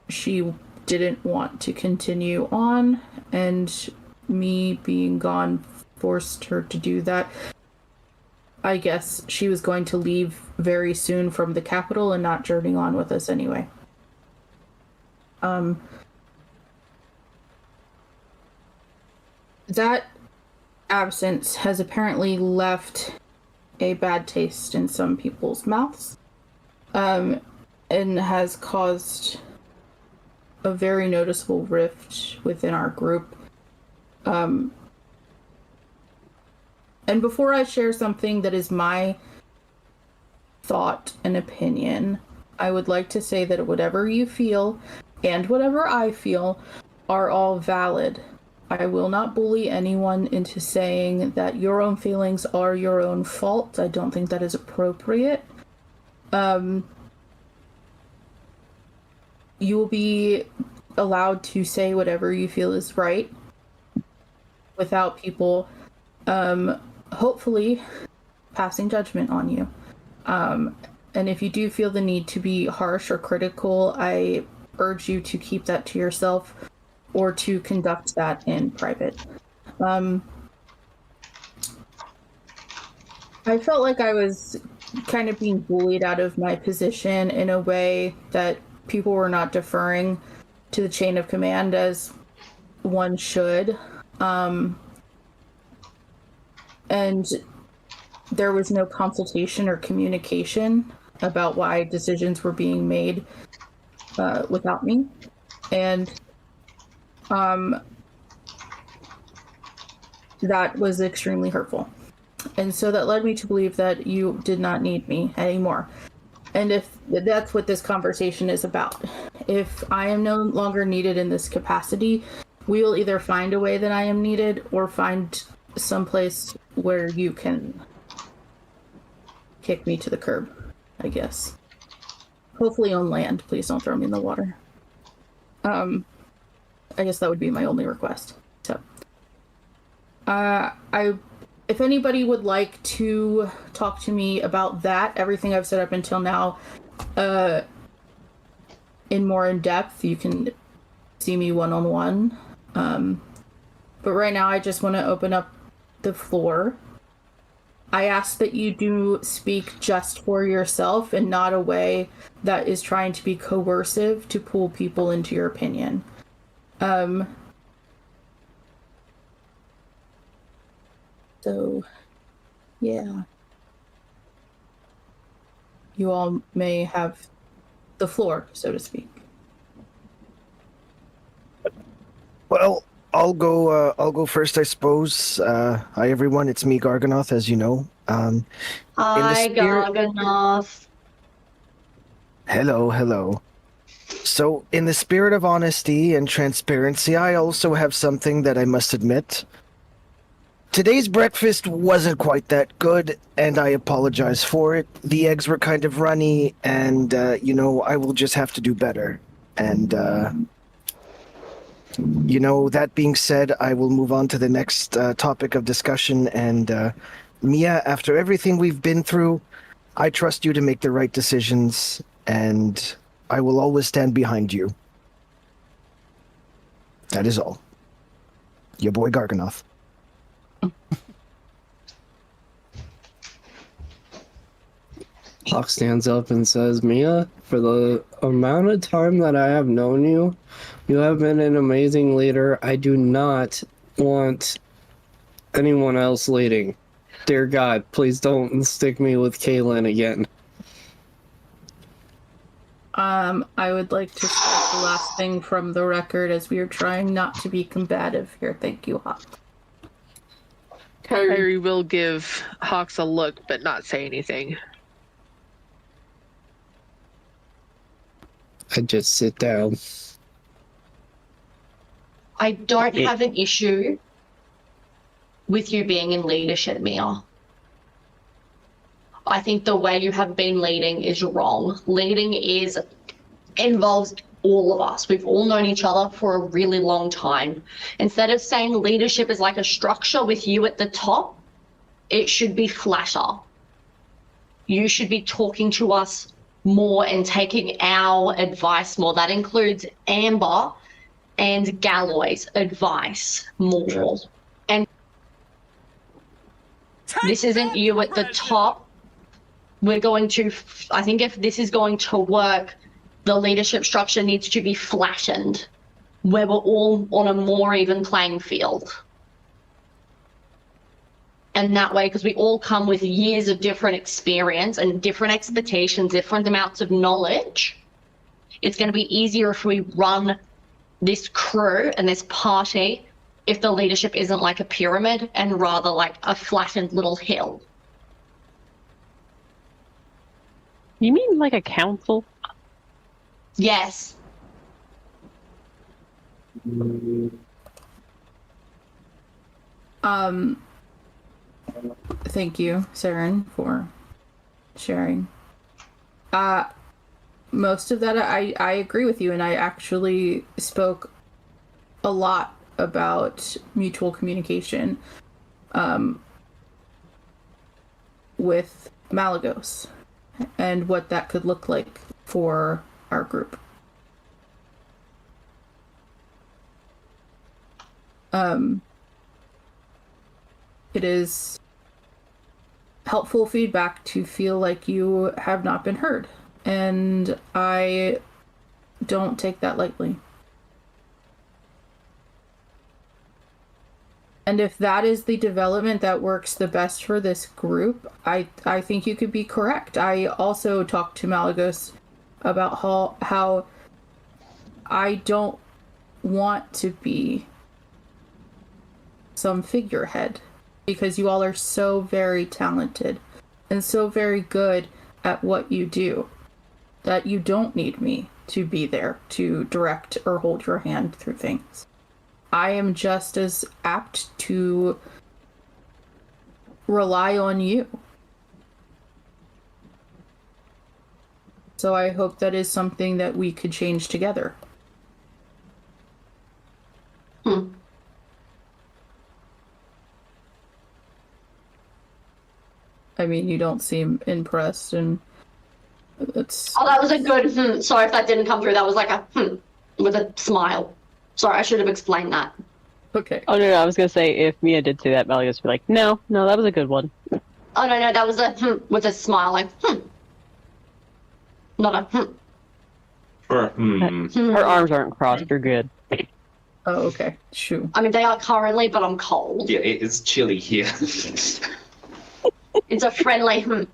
she didn't want to continue on, and me being gone forced her to do that. I guess she was going to leave very soon from the capital and not journeying on with us anyway. That absence has apparently left a bad taste in some people's mouths, and has caused a very noticeable rift within our group. And before I share something that is my thought and opinion, I would like to say that whatever you feel and whatever I feel are all valid. I will not bully anyone into saying that your own feelings are your own fault. I don't think that is appropriate. You will be allowed to say whatever you feel is right without people hopefully passing judgment on you. And if you do feel the need to be harsh or critical, I urge you to keep that to yourself or to conduct that in private. I felt like I was kind of being bullied out of my position in a way that people were not deferring to the chain of command as one should. And there was no consultation or communication about why decisions were being made without me. And that was extremely hurtful. And so that led me to believe that you did not need me anymore. And if that's what this conversation is about, if I am no longer needed in this capacity, we will either find a way that I am needed or find someplace where you can kick me to the curb, I guess. Hopefully on land. Please don't throw me in the water. I guess that would be my only request. So, if anybody would like to talk to me about that, everything I've said up until now, in more in depth, you can see me one-on-one. But right now, I just want to open up the floor. I ask that you do speak just for yourself and not a way that is trying to be coercive to pull people into your opinion. So, yeah. You all may have the floor, so to speak. Well, I'll go first, I suppose. Hi, everyone. It's me, Garganoth, as you know. Hi, Garganoth. Hello. So, in the spirit of honesty and transparency, I also have something that I must admit. Today's breakfast wasn't quite that good, and I apologize for it. The eggs were kind of runny, and, I will just have to do better. And, that being said, I will move on to the next topic of discussion. And Mia, after everything we've been through, I trust you to make the right decisions, and I will always stand behind you. That is all. Your boy Garganoth. Hawk stands up and says, Mia, for the amount of time that I have known you, you have been an amazing leader. I do not want anyone else leading. Dear God, please don't stick me with Kaylin again. I would like to strike the last thing from the record as we are trying not to be combative here. Thank you, Hawk. Kyrie will give Hawks a look, but not say anything. I just sit down. I don't have an issue with you being in leadership, Mia. I think the way you have been leading is wrong. Leading involves all of us. We've all known each other for a really long time. Instead of saying leadership is like a structure with you at the top, it should be flatter. You should be talking to us more and taking our advice more. That includes Amber and Galloy's advice more. And this isn't you at the top. We're going to, I think if this is going to work, the leadership structure needs to be flattened, where we're all on a more even playing field. And that way, because we all come with years of different experience and different expectations, different amounts of knowledge, it's going to be easier if we run this crew and this party if the leadership isn't like a pyramid and rather like a flattened little hill. You mean like a council? Yes. Thank you, Saren, for sharing. Most of that I agree with you, and I actually spoke a lot about mutual communication with Malagos and what that could look like for our group. It is helpful feedback to feel like you have not been heard, and I don't take that lightly. And if that is the development that works the best for this group, I think you could be correct. I also talked to Malagos about how I don't want to be some figurehead, because you all are so very talented and so very good at what you do that you don't need me to be there to direct or hold your hand through things. I am just as apt to rely on you. So I hope that is something that we could change together. I mean, you don't seem impressed, and it's... Oh, that was a good Sorry if that didn't come through. That was like a with a smile. Sorry, I should have explained that. Okay. Oh, no, I was going to say, if Mia did say that, Malagos would be like, no, that was a good one. Oh, no, that was a with a smile, like, Not a Or, Her arms aren't crossed, you're good. Oh, okay. Shoo. I mean, they are currently, but I'm cold. Yeah, it's chilly here. It's a friendly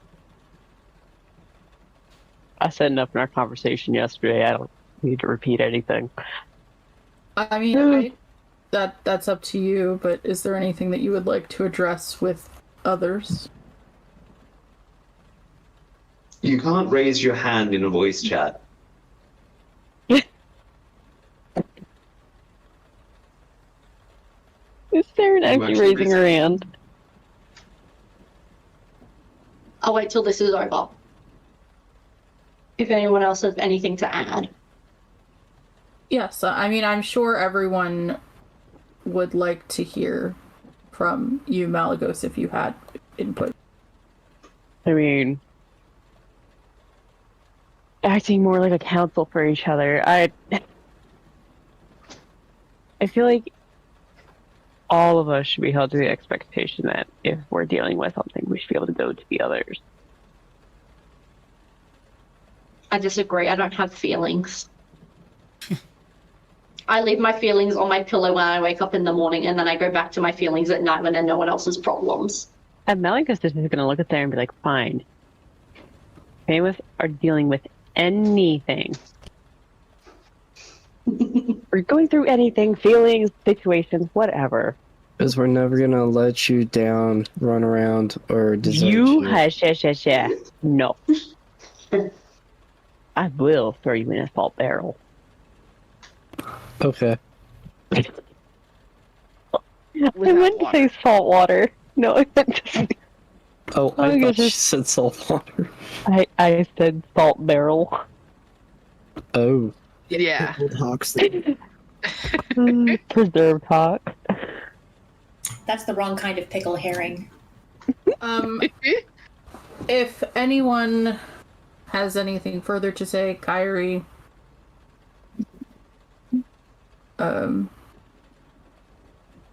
I said enough in our conversation yesterday. I don't need to repeat anything. I mean, that's up to you, but is there anything that you would like to address with others? You can't raise your hand in a voice chat. Is there an actually raising her hand? I'll wait till this is over. If anyone else has anything to add. Yes, I mean, I'm sure everyone would like to hear from you, Malagos, if you had input. I mean, acting more like a counsel for each other. I feel like all of us should be held to the expectation that if we're dealing with something, we should be able to go to the others. I disagree. I don't have feelings. I leave my feelings on my pillow when I wake up in the morning, and then I go back to my feelings at night when they're no one else's problems. And Malagos is just going to look at there and be like, fine. Any of us are dealing with anything. We're going through anything, feelings, situations, whatever. Because we're never going to let you down, run around, or desert you. Hush. No. I will throw you in a salt barrel. Okay. I meant to say salt water. No, I meant to say... Oh, I thought you said salt water. I said salt barrel. Oh. Yeah. Hawks. Preserved hawk. That's the wrong kind of pickle herring. If anyone has anything further to say, Kyrie.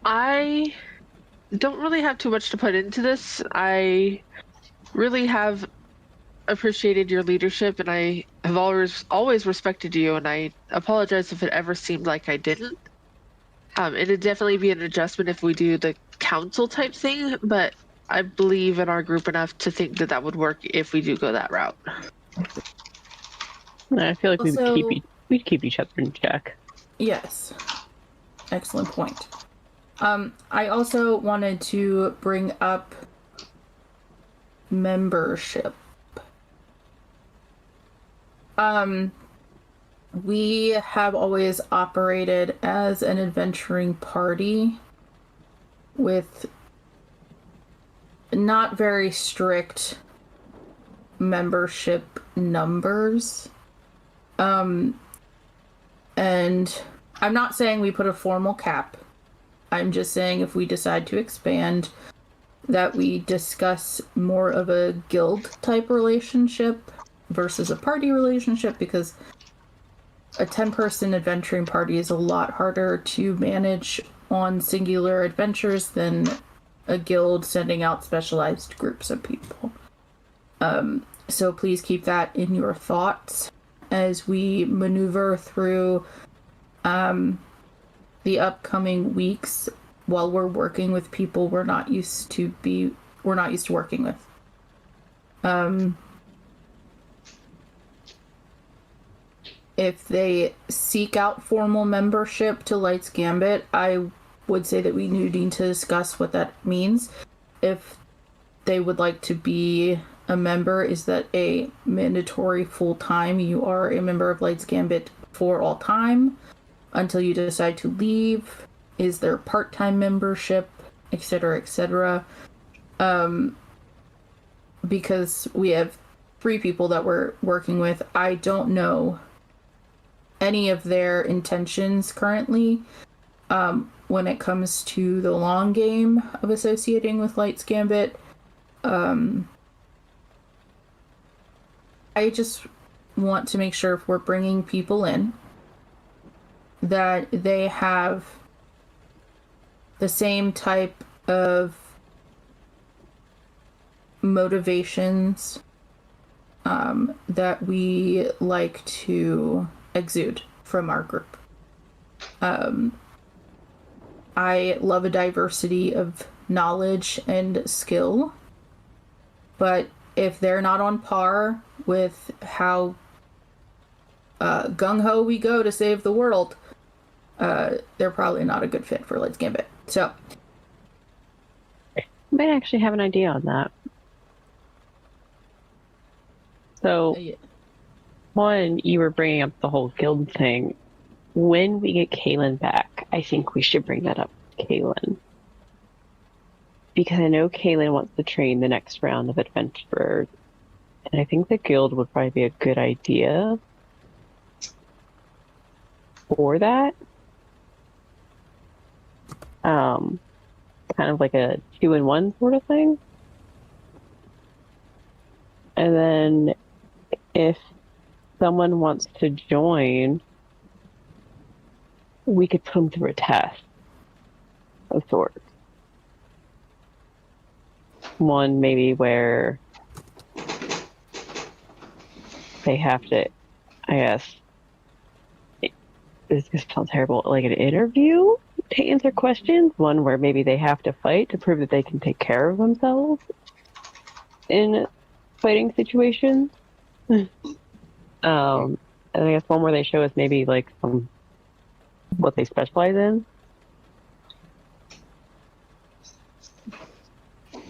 I don't really have too much to put into this. I really have appreciated your leadership, and I have always respected you, and I apologize if it ever seemed like I didn't. It'd definitely be an adjustment if we do the council type thing, but I believe in our group enough to think that that would work if we do go that route. I feel like we'd keep each other in check. Yes. Excellent point. I also wanted to bring up membership. We have always operated as an adventuring party with not very strict membership numbers. And I'm not saying we put a formal cap. I'm just saying if we decide to expand, that we discuss more of a guild type relationship versus a party relationship, because a 10-person adventuring party is a lot harder to manage on singular adventures than a guild sending out specialized groups of people. So please keep that in your thoughts as we maneuver through the upcoming weeks while we're working with people we're not used to working with. If they seek out formal membership to Light's Gambit, I would say that we need to discuss what that means. If they would like to be a member, is that a mandatory full-time? You are a member of Light's Gambit for all time until you decide to leave? Is there part-time membership, etc., etc.? Because we have 3 people that we're working with. I don't know any of their intentions currently when it comes to the long game of associating with Light's Gambit. I just want to make sure if we're bringing people in that they have the same type of motivations that we like to exude from our group. I love a diversity of knowledge and skill, but if they're not on par with how gung-ho we go to save the world, they're probably not a good fit for Light's Gambit. So I might actually have an idea on that. So, one, you were bringing up the whole guild thing. When we get Kaylin back, I think we should bring that up with Kaylin. Because I know Kaylin wants to train the next round of adventurers. And I think the guild would probably be a good idea for that. Kind of like a 2-in-1 sort of thing. And then if someone wants to join, we could put them through a test of sorts. One maybe where they have to, I guess, this sounds terrible, like an interview to answer questions. One where maybe they have to fight to prove that they can take care of themselves in fighting situations. And I guess one where they show us maybe like what they specialize in.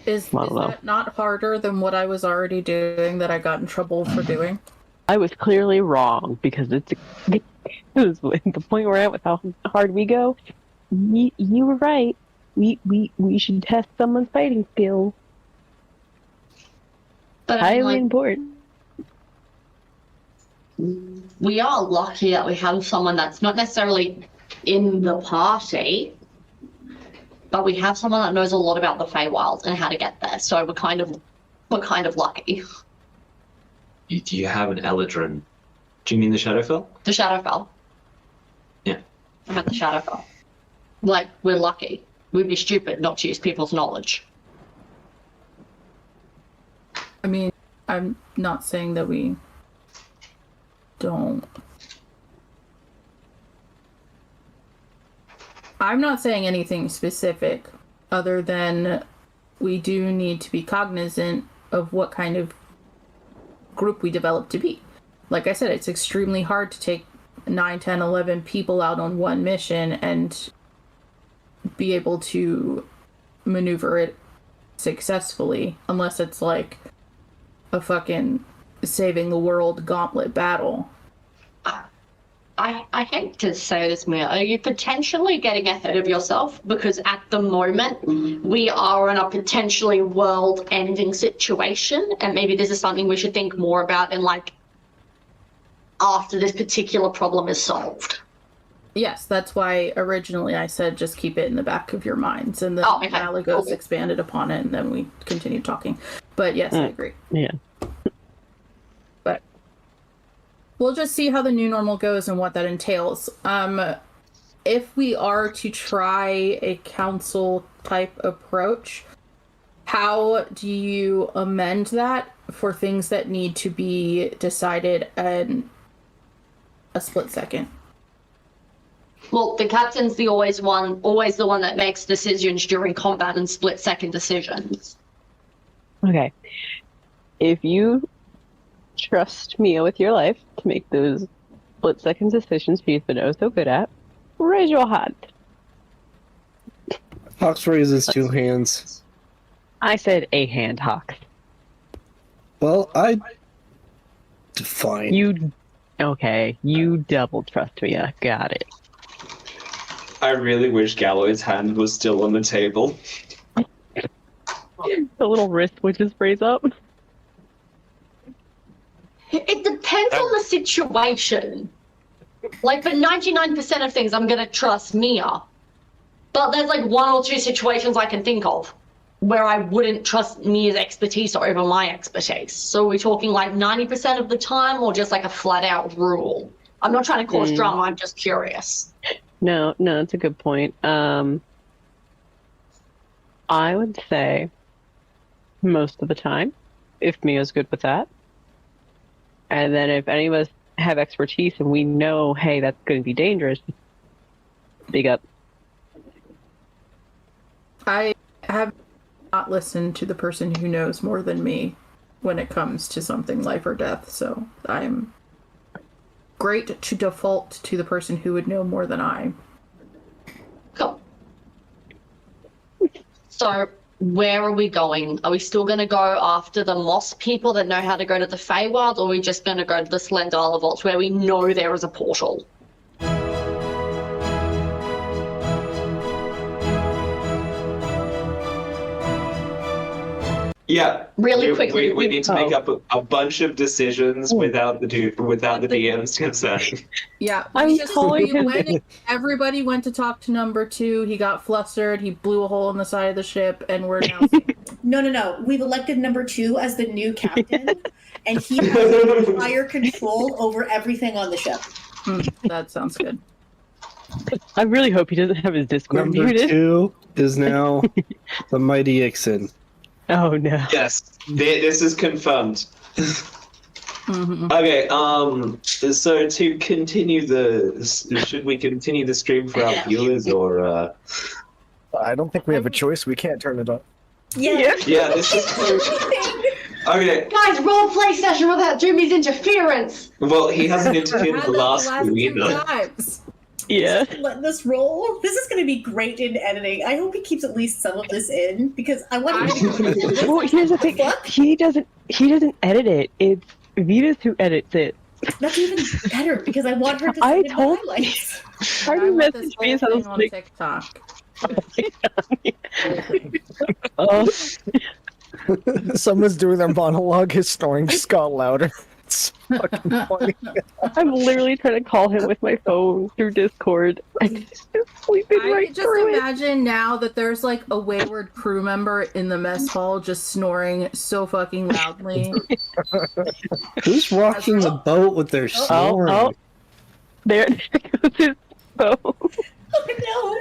Is that not harder than what I was already doing that I got in trouble for doing? I was clearly wrong because it was the point we're at with how hard we go. You were right. We should test someone's fighting skills. But highly important. We are lucky that we have someone that's not necessarily in the party, but we have someone that knows a lot about the Feywild and how to get there. So we're kind of lucky. Do you have an Eladrin? Do you mean the Shadowfell? The Shadowfell. Yeah. I meant the Shadowfell. Like, we're lucky. We'd be stupid not to use people's knowledge. I mean, I'm not saying that we don't. I'm not saying anything specific other than we do need to be cognizant of what kind of group we develop to be. Like I said, it's extremely hard to take 9, 10, 11 people out on one mission and be able to maneuver it successfully, unless it's like a fucking saving the world gauntlet battle. I hate to say this, Mia. Are you potentially getting ahead of yourself? Because at the moment, we are in a potentially world-ending situation, and maybe this is something we should think more about in, like, after this particular problem is solved. Yes, that's why originally I said just keep it in the back of your minds, and then Malagos expanded upon it, and then we continued talking. But yes, I agree. Yeah. But we'll just see how the new normal goes and what that entails. If we are to try a council type approach, how do you amend that for things that need to be decided in a split second? Well, the captain's always the one that makes decisions during combat and split-second decisions. Okay. If you trust Mia with your life to make those split-second decisions she's been so good at, raise your hand. Hawks raises 2 hands. I said a hand, Hawk. Well, fine. You double trust me. I got it. I really wish Galloway's hand was still on the table. The little wrist would just raise up. It depends on the situation. Like, for 99% of things, I'm gonna trust Mia. But there's like 1 or 2 situations I can think of where I wouldn't trust Mia's expertise over my expertise. So we're talking like 90% of the time, or just like a flat out rule? I'm not trying to cause drama, I'm just curious. No, it's a good point. I would say most of the time, if Mia's good with that. And then if any of us have expertise and we know, hey, that's going to be dangerous, speak up. I have not listened to the person who knows more than me when it comes to something life or death, so I'm great to default to the person who would know more than I. Cool. So, where are we going? Are we still going to go after the Moss people that know how to go to the Feywild, or are we just going to go to the Slendala Vaults where we know there is a portal? Yeah. Really quickly. We need to make up a bunch of decisions without the DM's consent. Yeah, I'm calling him. Everybody went to talk to number 2. He got flustered. He blew a hole in the side of the ship, and we're now. No. We've elected number 2 as the new captain, and he has entire control over everything on the ship. That sounds good. I really hope he doesn't have his Discord Number muted. 2 is now the Mighty Ixen. Oh no. Yes, this is confirmed. Mm-hmm. Okay, so to continue should we continue the stream for our viewers, or I don't think we have a choice. We can't turn it off. Yeah. Yeah, this is okay. Guys, roleplay session without Dumey's interference! Well, he hasn't interfered with the last two 2 either. times. Yeah. Let this roll. This is going to be great in editing. I hope he keeps at least some of this in because I want to. Well, here's the thing. He doesn't edit it. It's Venus who edits it. That's even better because I want her to. I see the told highlights. Hardy messaged me and I was on like, TikTok. oh. Someone's doing their monologue. His snoring just got louder. It's fucking funny. I'm literally trying to call him with my phone through Discord. And he's just sleeping right I just through it. imagine now that there's like a wayward crew member in the mess hall just snoring so fucking loudly. Who's rocking the boat with their snoring? Oh. There goes his phone. Oh no!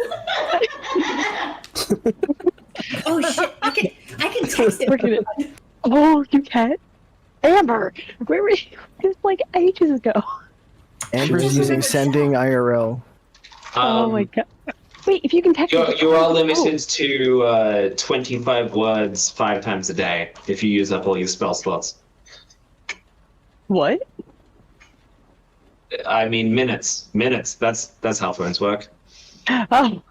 Oh shit! I can text it. Oh, you can't. Amber, where were you? Just like ages ago. Amber's using sending IRL. Oh my god. Wait, if you can text me. You are limited to 25 words 5 times a day if you use up all your spell slots. What? I mean minutes. Minutes. That's how phones work. Oh.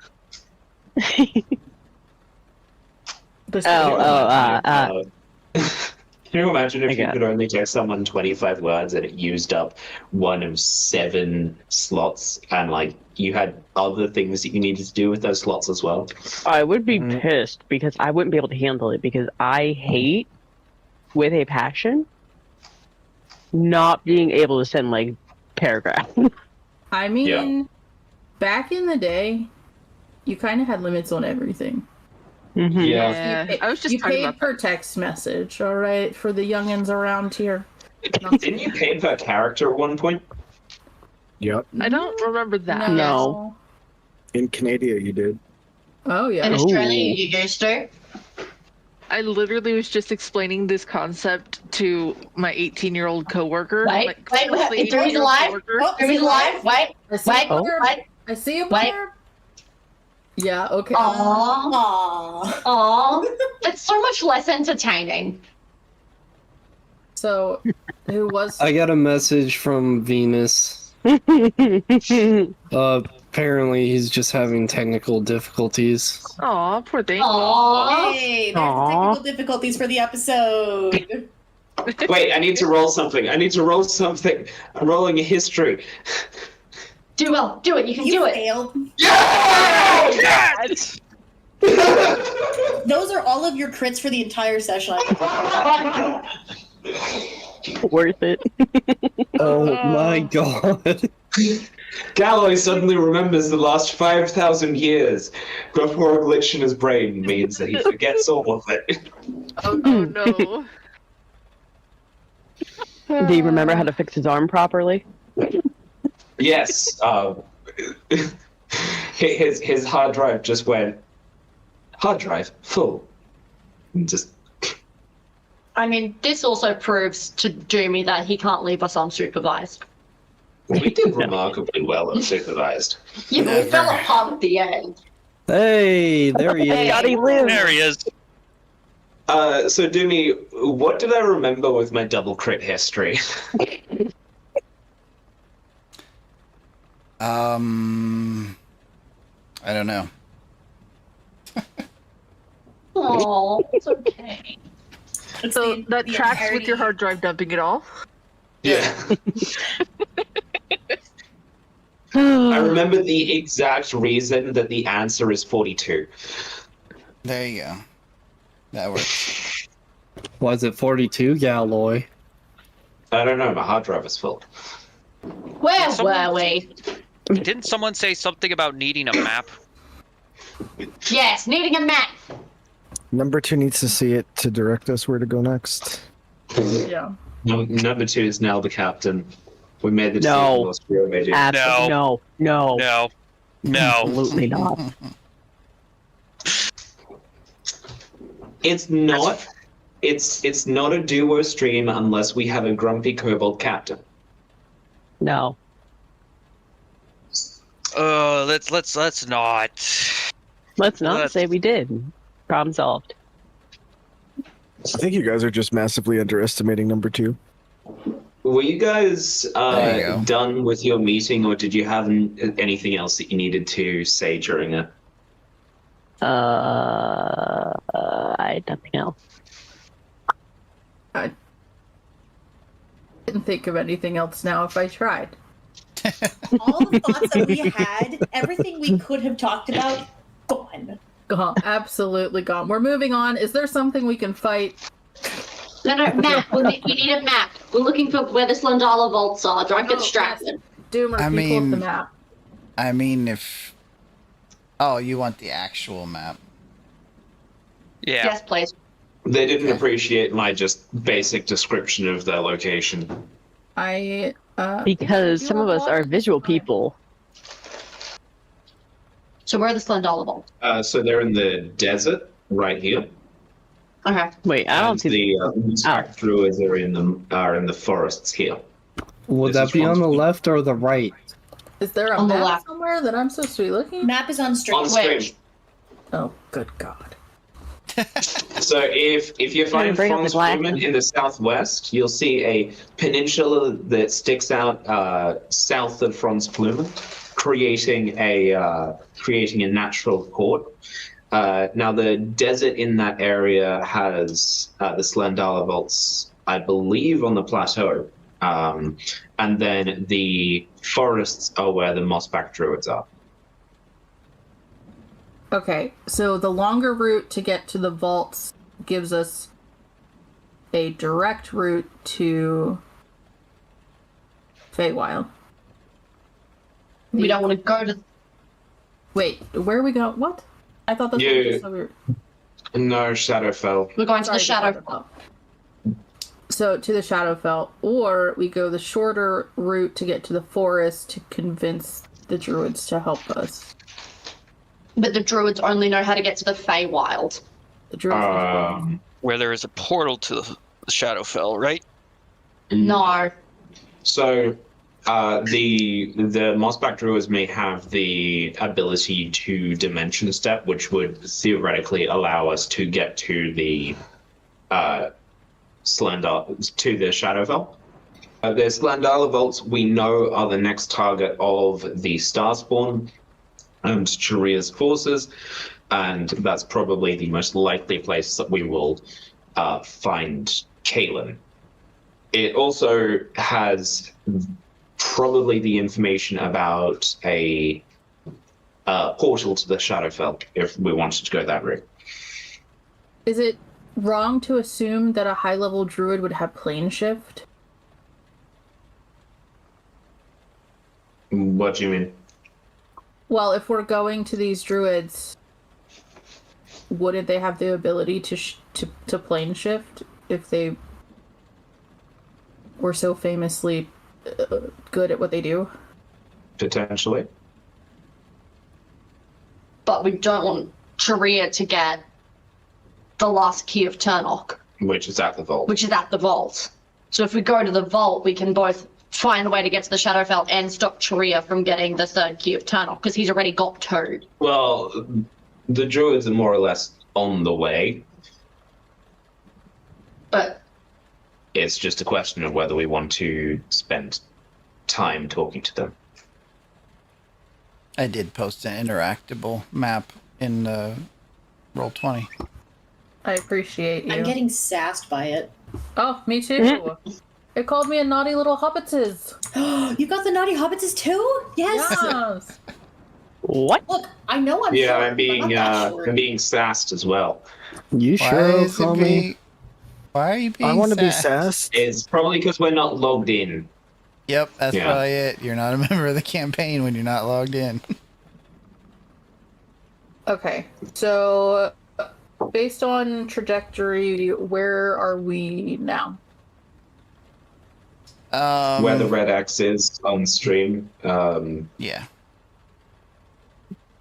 Can you imagine if you Okay. could only text someone 25 words and it used up 1 of 7 slots, and like you had other things that you needed to do with those slots as well? I would be pissed because I wouldn't be able to handle it because I hate, with a passion, not being able to send like paragraphs. I mean, back in the day, you kind of had limits on everything. Mm-hmm. Yeah, I was just you talking paid about per text message, all right, for the youngins around here. Didn't you pay per character at one point? Yep. I don't remember that. No. In Canada, you did. Oh yeah. In Australia, you used to. I literally was just explaining this concept to my 18-year-old coworker. Wait, Seriously, Dumey's alive? Oh, Dumey's alive? Wait. Oh. I see him Wait. there. Yeah, okay. Aww. Aww. It's so much less entertaining. So, who was... I got a message from Venus. Apparently he's just having technical difficulties. Aw, poor thing. Aww. Hey, there's the technical difficulties for the episode. Wait, I need to roll something. I'm rolling a history. Do well. Do it. You can do it. Failed. Yes! Those are all of your crits for the entire session. Worth it. Oh my god. Galloy suddenly remembers the last 5,000 years before a glitch in his brain means that he forgets all of it. Oh no. Do you remember how to fix his arm properly? Yes, his hard drive just went, hard drive full. And just... I mean, this also proves to Dumey that he can't leave us unsupervised. We did remarkably well unsupervised. Yeah, but we fell apart at the end. Hey, there he is. God, he lives. There he is. So Dumey, what did I remember with my double crit history? I don't know. Oh, it's okay. So that tracks with your hard drive dumping it all? Yeah. I remember the exact reason that the answer is 42. There you go. That works. Was it 42, Galloy? I don't know, my hard drive is full. Where were we? Didn't someone say something about needing a map? Yes, needing a map. Number 2 needs to see it to direct us where to go next. Yeah. Number 2 is now the captain. We made the No. decision. Absolutely no. No. No. No. Absolutely not. It's not. It's not a duo stream unless we have a grumpy kobold captain. No. Let's not. Let's not Let's- say we did. Problem solved. I think you guys are just massively underestimating number 2. Were you guys There you go. done with your meeting, or did you have anything else that you needed to say during it? I had nothing else. I didn't think of anything else now if I tried. All the thoughts that we had, everything we could have talked about, gone. Gone. Absolutely gone. We're moving on. Is there something we can fight? No, map. We need a map. We're looking for where the Slendala vaults are. Don't get Oh, distracted. Doomer, I can you pull up mean- the map? I mean, if... Oh, you want the actual map. Yeah. Yes, please. They didn't appreciate my just basic description of their location. Because you some of want us are water? visual Fine. people. So where are the Slendala vaults? So they're in the desert, right here. Okay. Wait, I don't And see. the druids are in the forests here. Would This that is be on the Frost's- left or the right? Is there a On the map left. somewhere that I'm supposed to be looking? Map is on stream. On screen. Which? Oh, good God. So if you find bring up the Franz Blumen glasses. in the southwest, you'll see a peninsula that sticks out south of Franz Blumen, creating a natural port. Now the desert in that area has the Slendala vaults, I believe, on the plateau, and then the forests are where the Mossback druids are. Okay, so the longer route to get to the vaults gives us a direct route to Feywild. We don't want to go to. Wait, where are we going? What? I thought that's You- just over. No, Shadowfell. We're going to the Sorry, Shadow. So to the Shadowfell, or we go the shorter route to get to the forest to convince the druids to help us. But the druids only know how to get to the Feywild. The druids. Where there is a portal to the Shadowfell, right? No. So The Mossback Druids may have the ability to dimension step, which would theoretically allow us to get to the Shadowfell. The Slandala Vaults we know are the next target of the Starspawn and Charia's forces, and that's probably the most likely place that we will find Kaelin. It also has probably the information about a portal to the Shadowfell, if we wanted to go that route. Is it wrong to assume that a high-level druid would have plane shift? What do you mean? Well, if we're going to these druids, wouldn't they have the ability to plane shift if they were so famously good at what they do? Potentially. But we don't want Sharia to get the last key of Turnok. Which is at the vault. So if we go to the vault, we can both find a way to get to the Shadowfell and stop Sharia from getting the third key of Turnok, because he's already got two. Well, the druids are more or less on the way. But it's just a question of whether we want to spend time talking to them. I did post an interactable map in Roll20. I appreciate you. I'm getting sassed by it. Oh, me too. It called me a naughty little hobbitses. You got the naughty hobbitses too? Yes. Yes. What? Look, I know I'm Yeah, short, I'm being but I'm not short. I'm being sassed as well. You sure call me? Why are you being I want to be sassed? sassed. It's probably because we're not logged in. Yep, that's Yeah. probably it. You're not a member of the campaign when you're not logged in. Okay, so based on trajectory, where are we now? Where the red X is on stream. Yeah.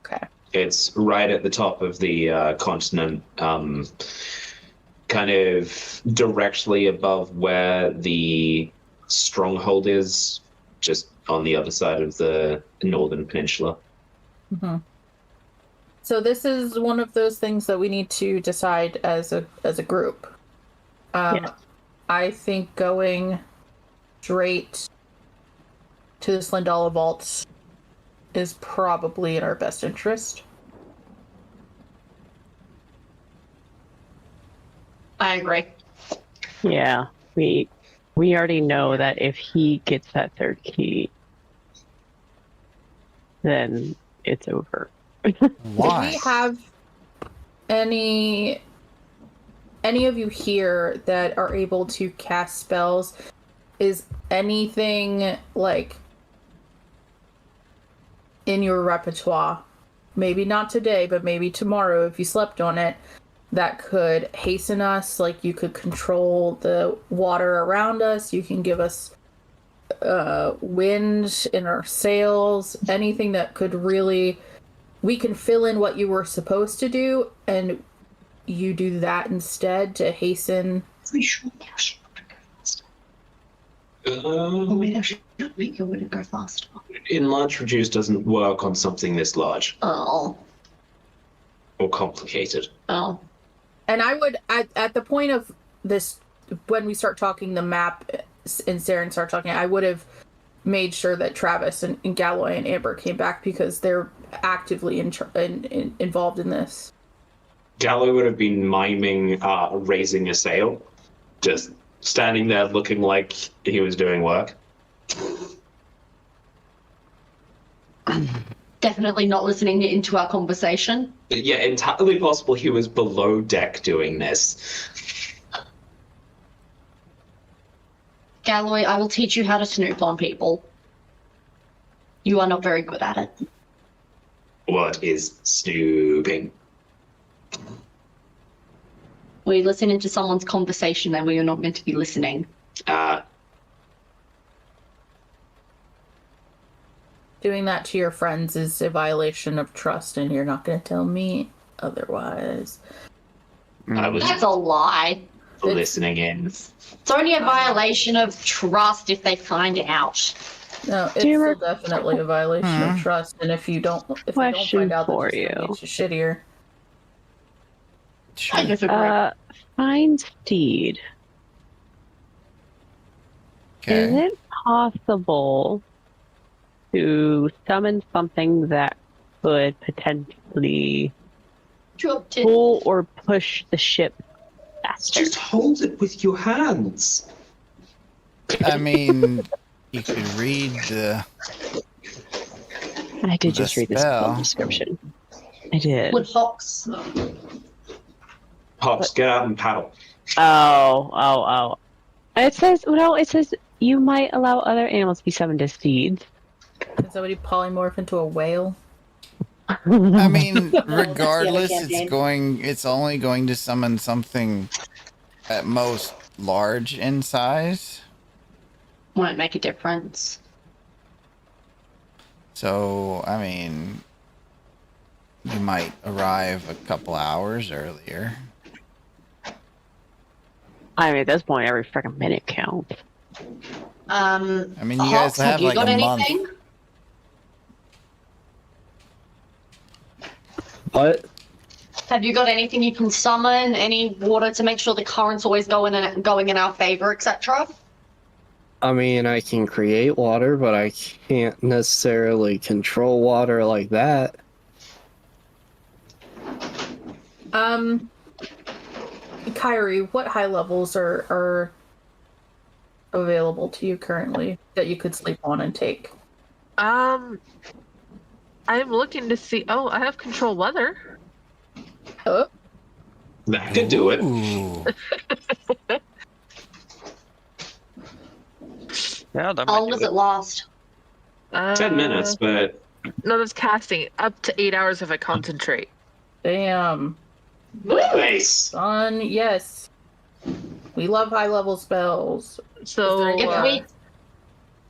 Okay. It's right at the top of the continent, kind of directly above where the stronghold is, just on the other side of the northern peninsula. Mm-hmm. So this is one of those things that we need to decide as a group. Yeah. I think going straight to the Slandala Vaults is probably in our best interest. I agree. Yeah, we already know that if he gets that third key, then it's over. Why? Do we have any of you here that are able to cast spells? Is anything like in your repertoire, maybe not today, but maybe tomorrow if you slept on it, that could hasten us? Like you could control the water around us, you can give us wind in our sails, anything that could really, we can fill in what you were supposed to do and you do that instead to hasten. Maybe I should make your window go faster. Enlarge Reduce doesn't work on something this large Oh. or complicated. Oh. And I would, at the point of this, when we start talking the map and Saren start talking, I would have made sure that Travis and Galloway and Amber came back because they're actively involved in this. Gallo would have been miming raising a sail, just standing there looking like he was doing work. Definitely not listening into our conversation. Yeah, entirely possible he was below deck doing this. Galloway, I will teach you how to snoop on people. You are not very good at it. What is snooping? We listen into someone's conversation and we are not meant to be listening. Doing that to your friends is a violation of trust, and you're not going to tell me otherwise. I was That's a lie. listening in. It's only a violation of trust if they find out. No, it's Jammer, still definitely a violation of trust, and if you don't Question find out, that for just you. makes you shittier. I disagree. Find Steed. Is Okay. it possible to summon something that could potentially pull or push the ship faster? Just hold it with your hands. I mean, you could read the. I did the just read the spell. spell description. I did. With Hawks. Hops, get out and paddle. Oh. It says you might allow other animals to be summoned as steeds. Can somebody polymorph into a whale? I mean, That's the other regardless, campaign. it's only going to summon something at most large in size. Won't make a difference. So, I mean, you might arrive a couple hours earlier. I mean, at this point, every freaking minute counts. I mean, you Hawks, guys have you like got a anything? month. What? Have you got anything you can summon? Any water to make sure the current's always going in our favor, etc.? I mean, I can create water, but I can't necessarily control water like that. Kyrie, what high levels are available to you currently that you could sleep on and take? I'm looking to see. Oh, I have control weather. Oh, That could do it. Ooh. Yeah, that How might long do does it. it last? 10 minutes, but No, that's casting. Up to 8 hours if I concentrate. damn. nice. Son, yes. We love high level spells. So If we-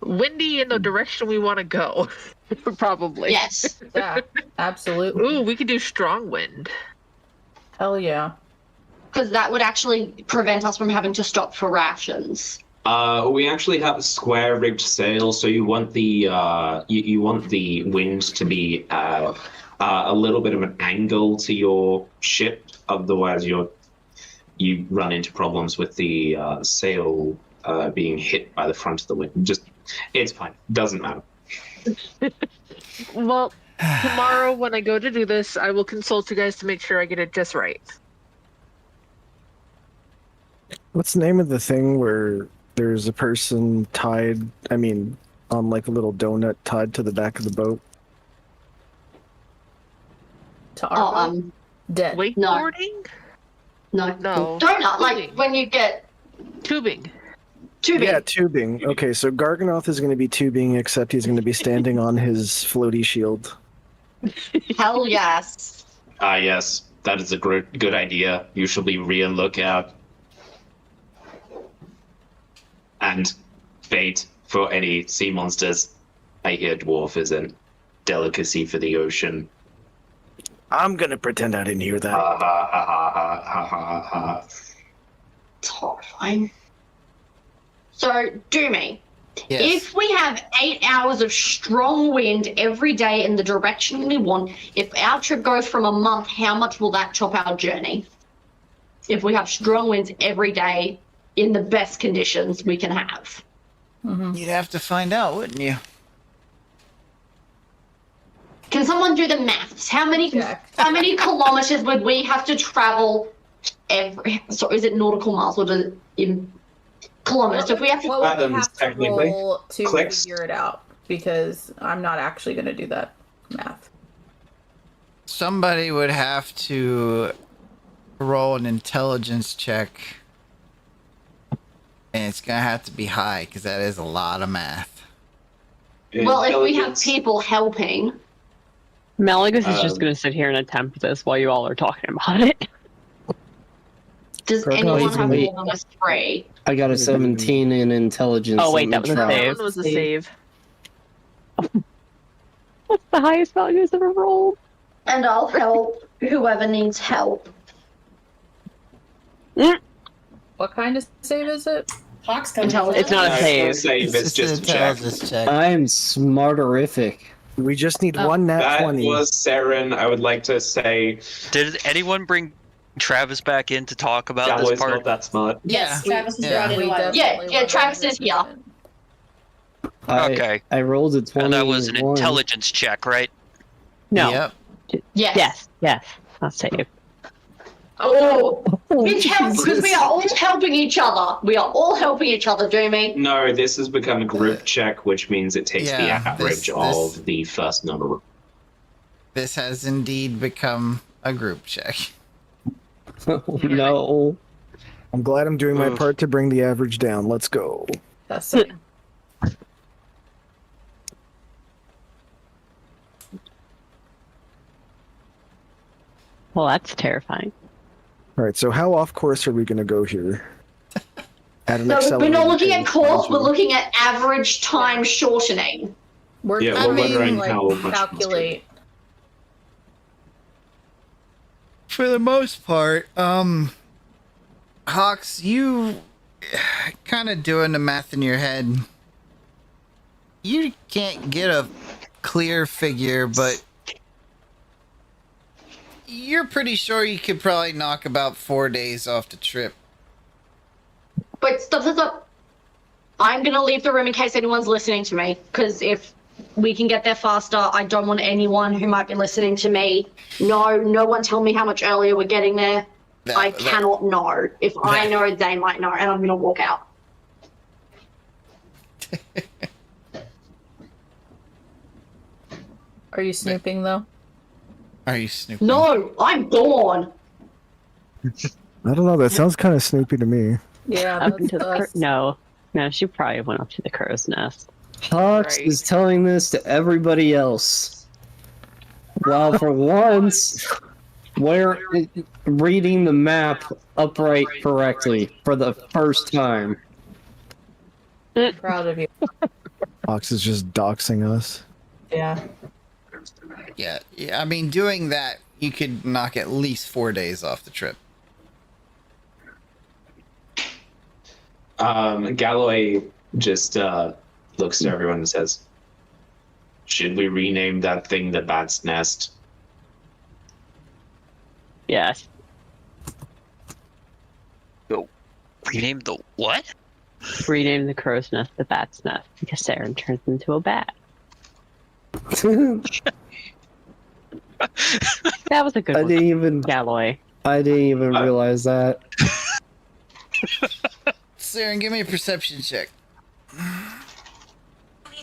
windy in the direction we want to go, probably. Yes. Yeah, absolutely. Ooh, we could do strong wind. Hell yeah. Because that would actually prevent us from having to stop for rations. We actually have a square rigged sail, so you want the you want the wind to be a little bit of an angle to your ship. Otherwise, you run into problems with the sail being hit by the front of the wind. It's fine. Doesn't matter. Well, tomorrow when I go to do this, I will consult you guys to make sure I get it just right. What's the name of the thing where there's a person tied, on like a little donut tied to the back of the boat? To our dead. Wakeboarding? No. No. Donut, like when you get Tubing. tubing. Yeah, tubing. Okay, so Garganoth is going to be tubing, except he's going to be standing on his floaty shield. Hell yes. Yes, that is a good idea. You shall be real lookout. And bait for any sea monsters. I hear dwarf is a delicacy for the ocean. I'm going to pretend I didn't hear that. Ha ha ha ha ha ha ha. It's horrifying. So, Dumey, Yes. if we have 8 hours of strong wind every day in the direction we want, if our trip goes from a month, how much will that chop our journey? If we have strong winds every day in the best conditions we can have. You'd have to find out, wouldn't you? Can someone do the maths? How many kilometers would we have to travel every? So is it nautical miles or is it in kilometers? So if we have to, What would we have to technically. roll to Clicks. figure it out? Because I'm not actually going to do that math. Somebody would have to roll an intelligence check. And it's going to have to be high, because that is a lot of math. well, if we have Intelligence. people helping, Malagus is just going to sit here and attempt this while you all are talking about it. does Gargoyle anyone is have gonna more than a 3? I got a 17 in intelligence. Oh, wait, Let that me was a try. save. That one was a save. What's the highest value he's ever rolled? And I'll help whoever needs help. What kind of save is it? Hawks coming. It's not a save. It's just a check. intelligence check. I'm smarterific. We just need one nat That 20. was Saren. I would like to say Did anyone bring Travis back in to talk about Galloy's this part? not that smart. Yes, Travis was yeah. brought in a while. Yeah, Travis is here. Okay. I rolled a 20. And that was an intelligence check, right? No. Yep. Yes. Yes. I'll save. Oh, it's help because we are all helping each other. We are all helping each other, Dumey. No, this has become a group check, which means it takes the Yeah, average this- of the first number. This has indeed become a group check. No. I'm glad I'm doing my part to bring the average down. Let's go. That's it. Well, that's terrifying. All right, so how off course are we going to go here? At an So we're accelerated not looking at pace, course, mind we're you. looking at average time shortening. We're Yeah, trying we're to wondering how much calculate. For the most part, Hawks, you kind of doing the math in your head. You can't get a clear figure, but you're pretty sure you could probably knock about 4 days off the trip. But stop. I'm going to leave the room in case anyone's listening to me, because if we can get there faster, I don't want anyone who might be listening to me. No one tell me how much earlier we're getting there. I cannot know. If I know, they might know, and I'm going to walk out. Are you snooping though? Are you snooping? No, I'm gone. I don't know. That sounds kind of snoopy to me. Yeah, Up that's into the us. no, she probably went up to the crow's nest. Hawks Right. is telling this to everybody else. While for once, we're reading the map upright correctly for the first time. Proud of you. Fox is just doxing us. Yeah. Yeah, I mean, doing that, you could knock at least 4 days off the trip. Galloway just looks to everyone and says, "Should we rename that thing the Bat's Nest?" Yes. Rename the what? Rename the crow's nest the bat's nest because Saren turns into a bat. That was a good I one, didn't even Galloway. realize that. Saren, give me a perception check.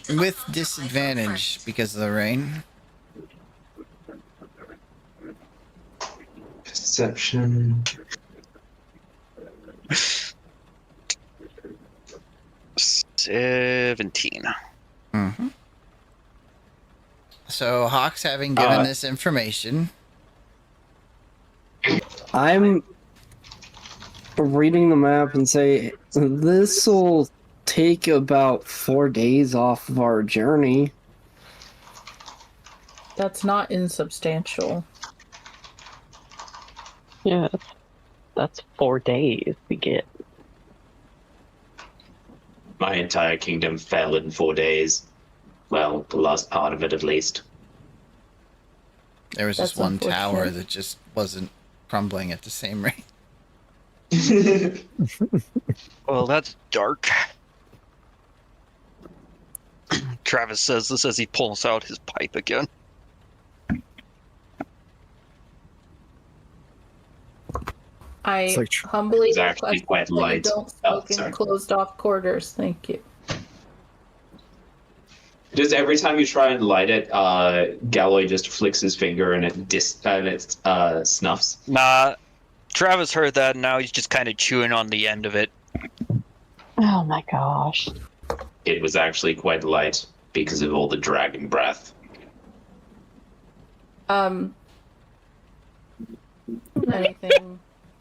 With disadvantage because of the rain. Perception. 17. Mm-hmm. So, Hawks, having given this information, I'm reading the map and say this will take about 4 days off of our journey. That's not insubstantial. Yeah, that's 4 days we get. My entire kingdom fell in 4 days. Well, the last part of it at least. there was That's just one tower unfortunate. that just wasn't crumbling at the same rate. Well, that's dark. Travis says this as he pulls out his pipe again. I It's like humbly It's actually request quite that you light. don't smoke sorry. in closed off quarters. Thank you. Just every time you try and light it, Galloway just flicks his finger and it snuffs. Nah, Travis heard that and now he's just kind of chewing on the end of it. Oh my gosh. It was actually quite light because of all the dragon breath.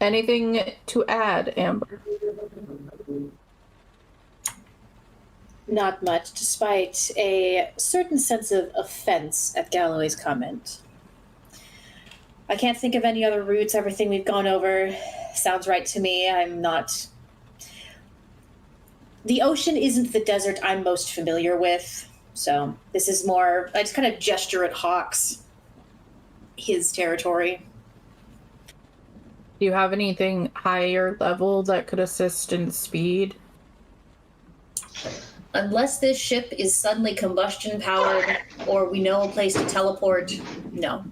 Anything to add, Amber? Not much, despite a certain sense of offense at Galloway's comment. I can't think of any other routes. Everything we've gone over sounds right to me. I'm not the ocean isn't the desert I'm most familiar with, so this is more. I just kind of gesture at Hawks, his territory. Do you have anything higher level that could assist in speed? Unless this ship is suddenly combustion powered or we know a place to teleport, no.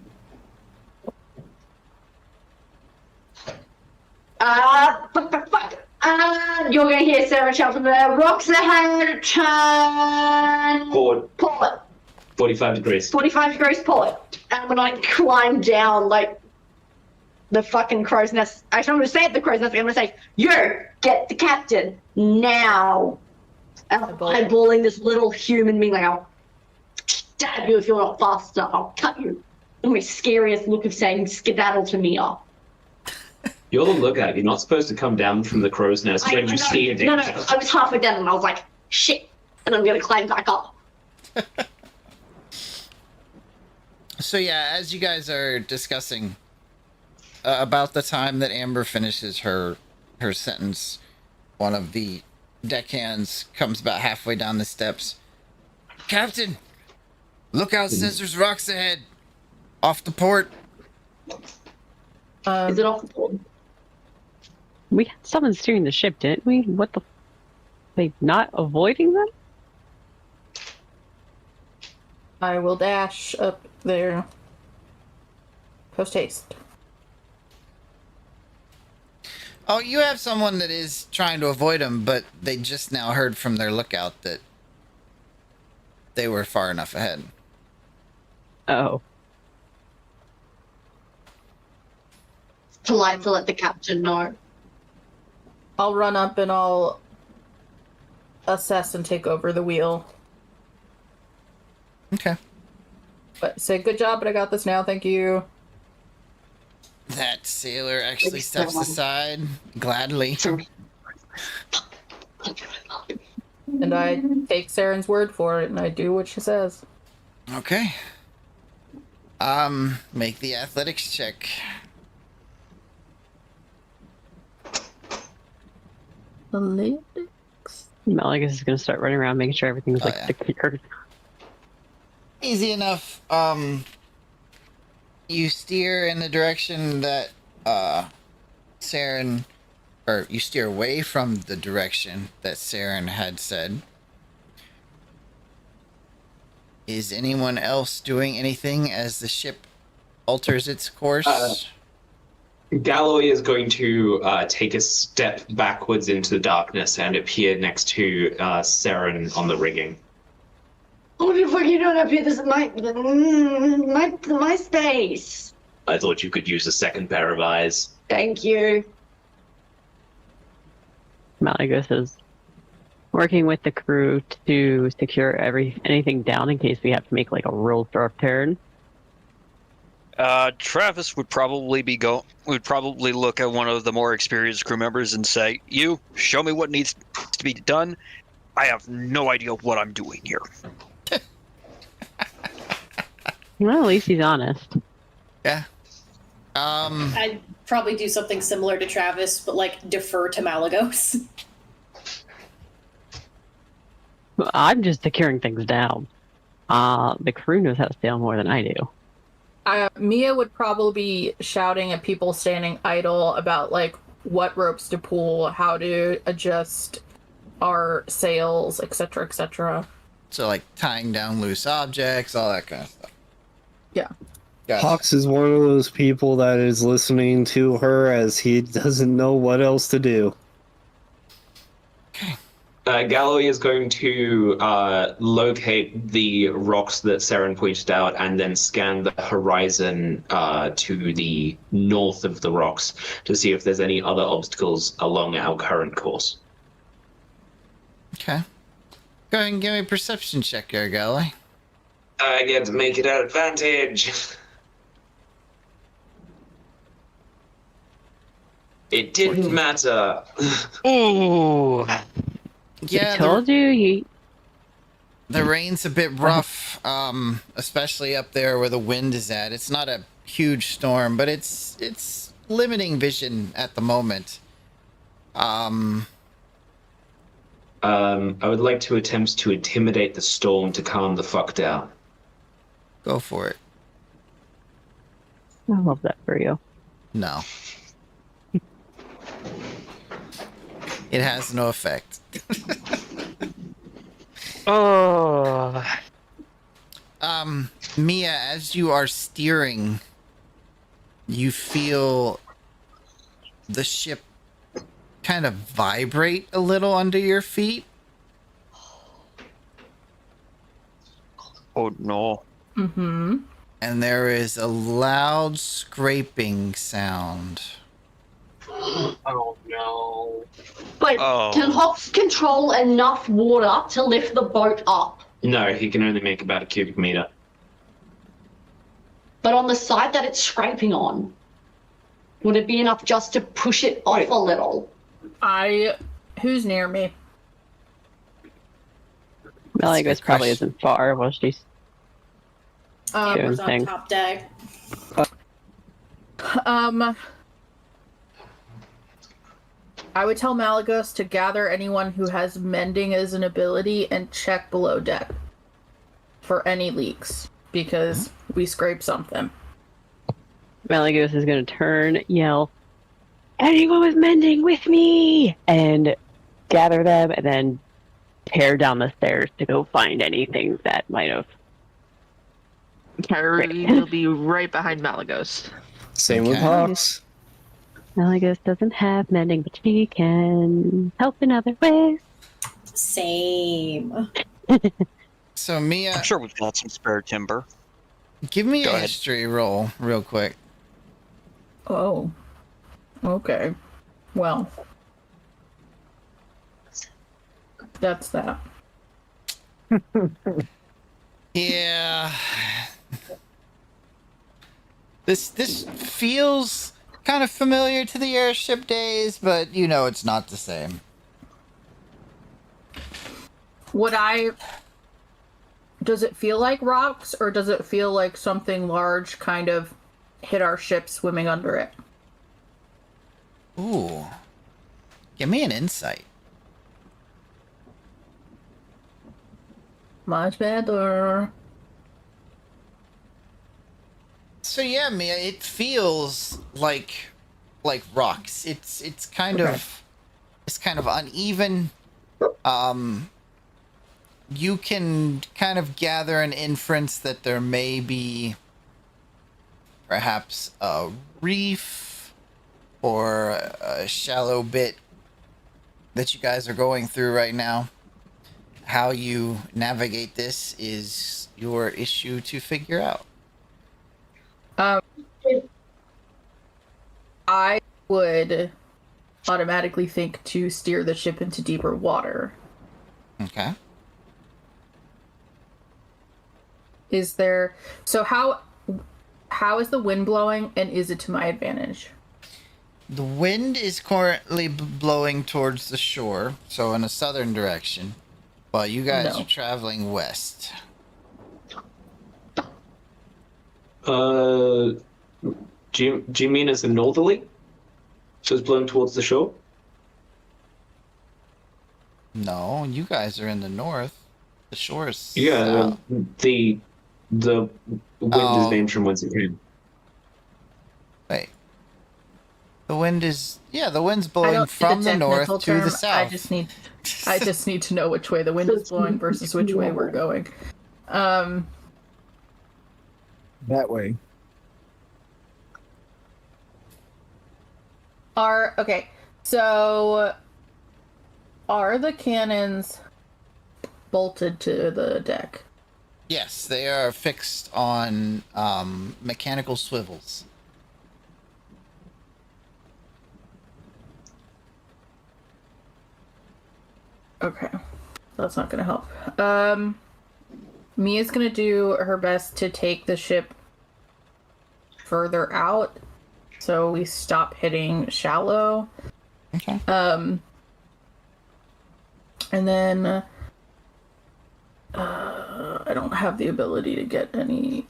You're gonna hear Sarah shout from the rocks ahead, turn. Forward. Pull it. 45 degrees. 45 degrees, pull it. And I'm gonna climb down like the fucking crow's nest. Actually, I'm gonna say it the crow's nest. I'm gonna say, you get the captain now. And I'm eyeballing this little human being like, I'll stab you if you're not faster. I'll cut you. And my scariest look of saying skedaddle to Mia. You're the lookout. You're not supposed to come down from the crow's nest when you see a danger. No, I was halfway down and I was like, shit. And I'm gonna climb back up. So yeah, as you guys are discussing about the time that Amber finishes her sentence, one of the deckhands comes about halfway down the steps. Captain, look out, says there's rocks ahead. Off the port. Is it off the port? We had someone steering the ship, didn't we? What the? Like, not avoiding them? I will dash up there. Post haste. Oh, you have someone that is trying to avoid them, but they just now heard from their lookout that they were far enough ahead. Oh. Polite to let the captain know. I'll run up and I'll assess and take over the wheel. Okay. But say good job, but I got this now. Thank you. That sailor actually steps aside gladly. And I take Saren's word for it and I do what she says. Okay. Make the athletics check. Athletics. Malagus is going to start running around making sure everything's secure. Easy enough. You steer in the direction that Saren, or you steer away from the direction that Saren had said. Is anyone else doing anything as the ship alters its course? Galloway is going to take a step backwards into the darkness and appear next to Saren on the rigging. What the fuck you doing up here? This is my space. I thought you could use a second pair of eyes. Thank you. Malagus is working with the crew to secure anything down in case we have to make like a real sharp turn. Travis would probably look at one of the more experienced crew members and say, "You show me what needs to be done. I have no idea what I'm doing here." Well, at least he's honest. Yeah. I'd probably do something similar to Travis, but like defer to Malagos. I'm just securing things down. The crew knows how to sail more than I do. Mia would probably be shouting at people standing idle about like what ropes to pull, how to adjust our sails, etc., etc. So like tying down loose objects, all that kind of stuff. Yeah. Gotcha. Hawks is one of those people that is listening to her as he doesn't know what else to do. Okay. Galloway is going to locate the rocks that Saren pointed out and then scan the horizon to the north of the rocks to see if there's any other obstacles along our current course. Okay. Go ahead and give me a perception check there, Galloway. I get to make it at advantage. It didn't matter. Ooh. Yeah, I told you the rain's a bit rough, especially up there where the wind is at. It's not a huge storm, but it's limiting vision at the moment. I would like to attempt to intimidate the storm to calm the fuck down. Go for it. I love that for you. No. It has no effect. Oh. Mia, as you are steering, you feel the ship kind of vibrate a little under your feet. Oh no. Mm-hmm. And there is a loud scraping sound. Oh no. But can Hox control enough water to lift the boat up? No, he can only make about a cubic meter. But on the side that it's scraping on, would it be enough just to push it off a little? Who's near me? Malagos probably isn't far while she's doing Was on things. top deck. I would tell Malagos to gather anyone who has mending as an ability and check below deck for any leaks, because we scraped something. Malagos is going to turn, yell, "Anyone with mending with me!" and gather them, and then tear down the stairs to go find anything that might have. Carrie will be right behind Malagos. Same with Hawks. Malagos doesn't have mending, but she can help in other ways. Same. So Mia, I'm sure we've got some spare timber. give me Go a ahead. history roll real quick. Oh. Okay. Well. That's that. Yeah. This feels kind of familiar to the airship days, but you know it's not the same. Does it feel like rocks, or does it feel like something large kind of hit our ship swimming under it? Ooh. Give me an insight. Much better. So yeah, Mia, it feels like rocks. It's kind of uneven. You can kind of gather an inference that there may be perhaps a reef or a shallow bit that you guys are going through right now. How you navigate this is your issue to figure out. I would automatically think to steer the ship into deeper water. Okay. So how is the wind blowing, and is it to my advantage? The wind is currently blowing towards the shore, so in a southern direction, while you guys are traveling west. Do you mean as a northerly? So it's blowing towards the shore? No, you guys are in the north. The shore is Yeah, south. the wind is named from whence it came. Wait. The wind's blowing from the north to the south. I just need to know which way the wind is blowing versus which way we're going. That way. So are the cannons bolted to the deck? Yes, they are fixed on mechanical swivels. Okay, that's not gonna help. Mia's gonna do her best to take the ship further out, so we stop hitting shallow. Okay. And then I don't have the ability to get any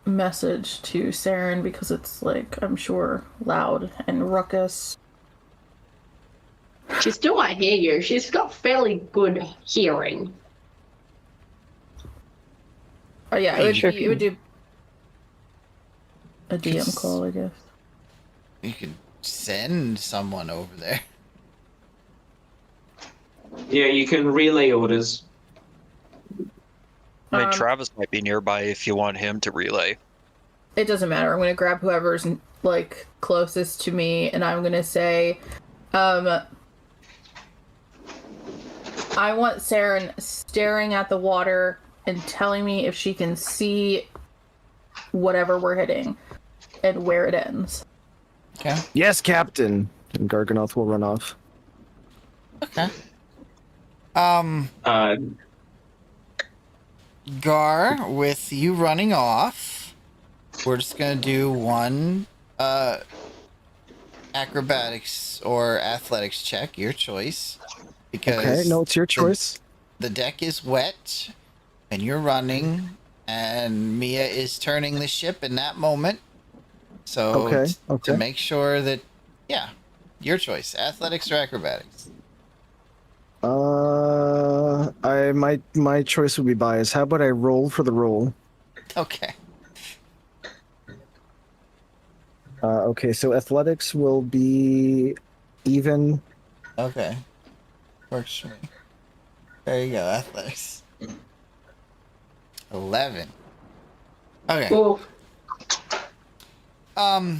message to Saren because it's like, I'm sure, loud and ruckus. She still might hear you. She's got fairly good hearing. Oh yeah, it would do a DM call, I guess. You could send someone over there. Yeah, you can relay orders. I mean, Travis might be nearby if you want him to relay. It doesn't matter. I'm gonna grab whoever's like closest to me, and I'm gonna say, I want Saren staring at the water and telling me if she can see whatever we're hitting and where it ends. Okay. Yes, Captain. And Garganoth will run off. Okay. Gar, with you running off, we're just gonna do one acrobatics or athletics check, your choice. Because Okay, no, it's your choice. The deck is wet, and you're running, and Mia is turning the ship in that moment. So to make sure that, yeah, your choice, athletics or acrobatics. My choice would be biased. How about I roll for the roll? Okay. Okay, so athletics will be even. Okay. Works for me. There you go, athletics. 11. Okay. Cool. Gar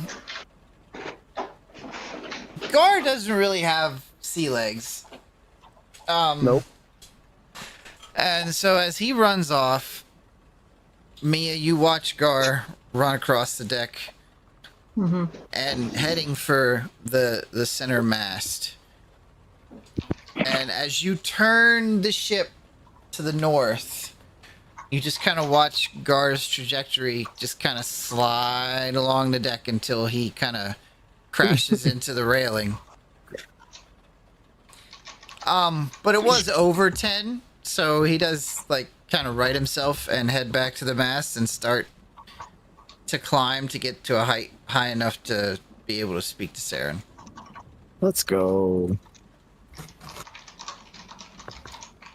doesn't really have sea legs. Nope. And so as he runs off, Mia, you watch Gar run across the deck and heading for the center mast. And as you turn the ship to the north, you just kind of watch Gar's trajectory just kind of slide along the deck until he kind of crashes into the railing. But it was over 10, so he does like kind of right himself and head back to the mast and start to climb to get to a height high enough to be able to speak to Saren. Let's go.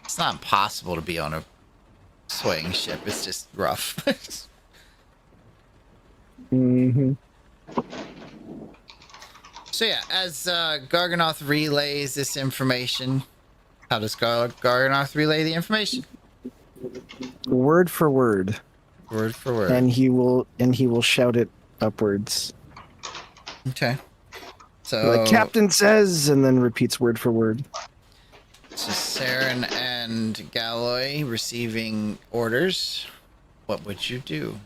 It's not impossible to be on a swaying ship. It's just rough. Mm-hmm. So yeah, as Garganoth relays this information, how does Garganoth relay the information? Word for word. Word for word. And he will shout it upwards. Okay. So Like Captain says, and then repeats word for word. So Saren and Galloy receiving orders. What would you do?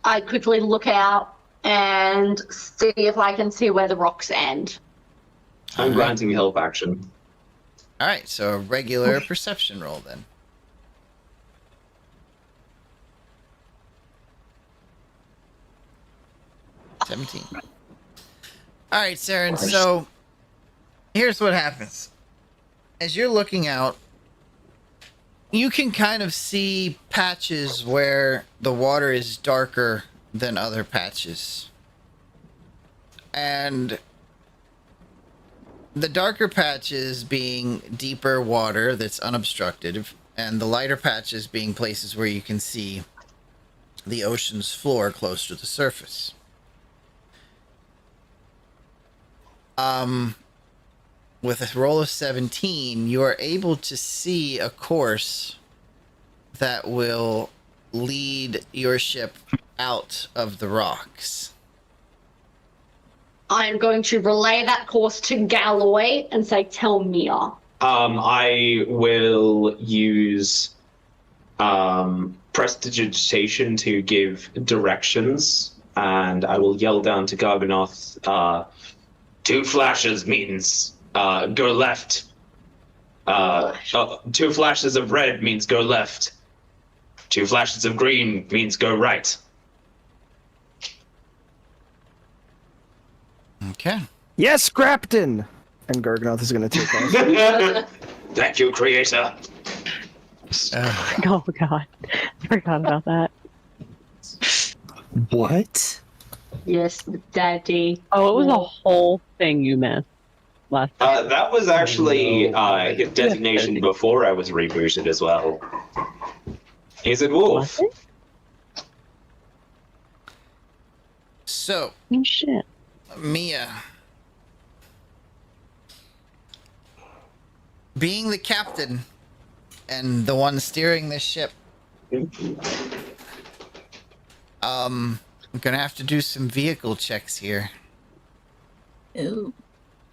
I quickly look out and see if I can see where the rocks end. I'm granting help action. All right, so a regular perception roll then. $17. All right, Saren. So here's what happens. As you're looking out, you can kind of see patches where the water is darker than other patches. And the darker patches being deeper water that's unobstructed, and the lighter patches being places where you can see the ocean's floor close to the surface. With a roll of 17, you are able to see a course that will lead your ship out of the rocks. I'm going to relay that course to Galloy and say, tell Mia. I will use prestidigitation to give directions, and I will yell down to Garganoth, 2 flashes means go left. 2 flashes of red means go left. 2 flashes of green means go right. Okay. Yes, Grapton! And Garganoth is going to take off. Thank you, Creator. Oh god, I forgot about that. What? Yes, Daddy. Oh, it was a whole thing you missed. Last That was actually his designation before I was rebooted as well. He's a dwarf. Was it? So, Oh, shit. Mia, being the captain and the one steering this ship, I'm gonna have to do some vehicle checks here, Oh,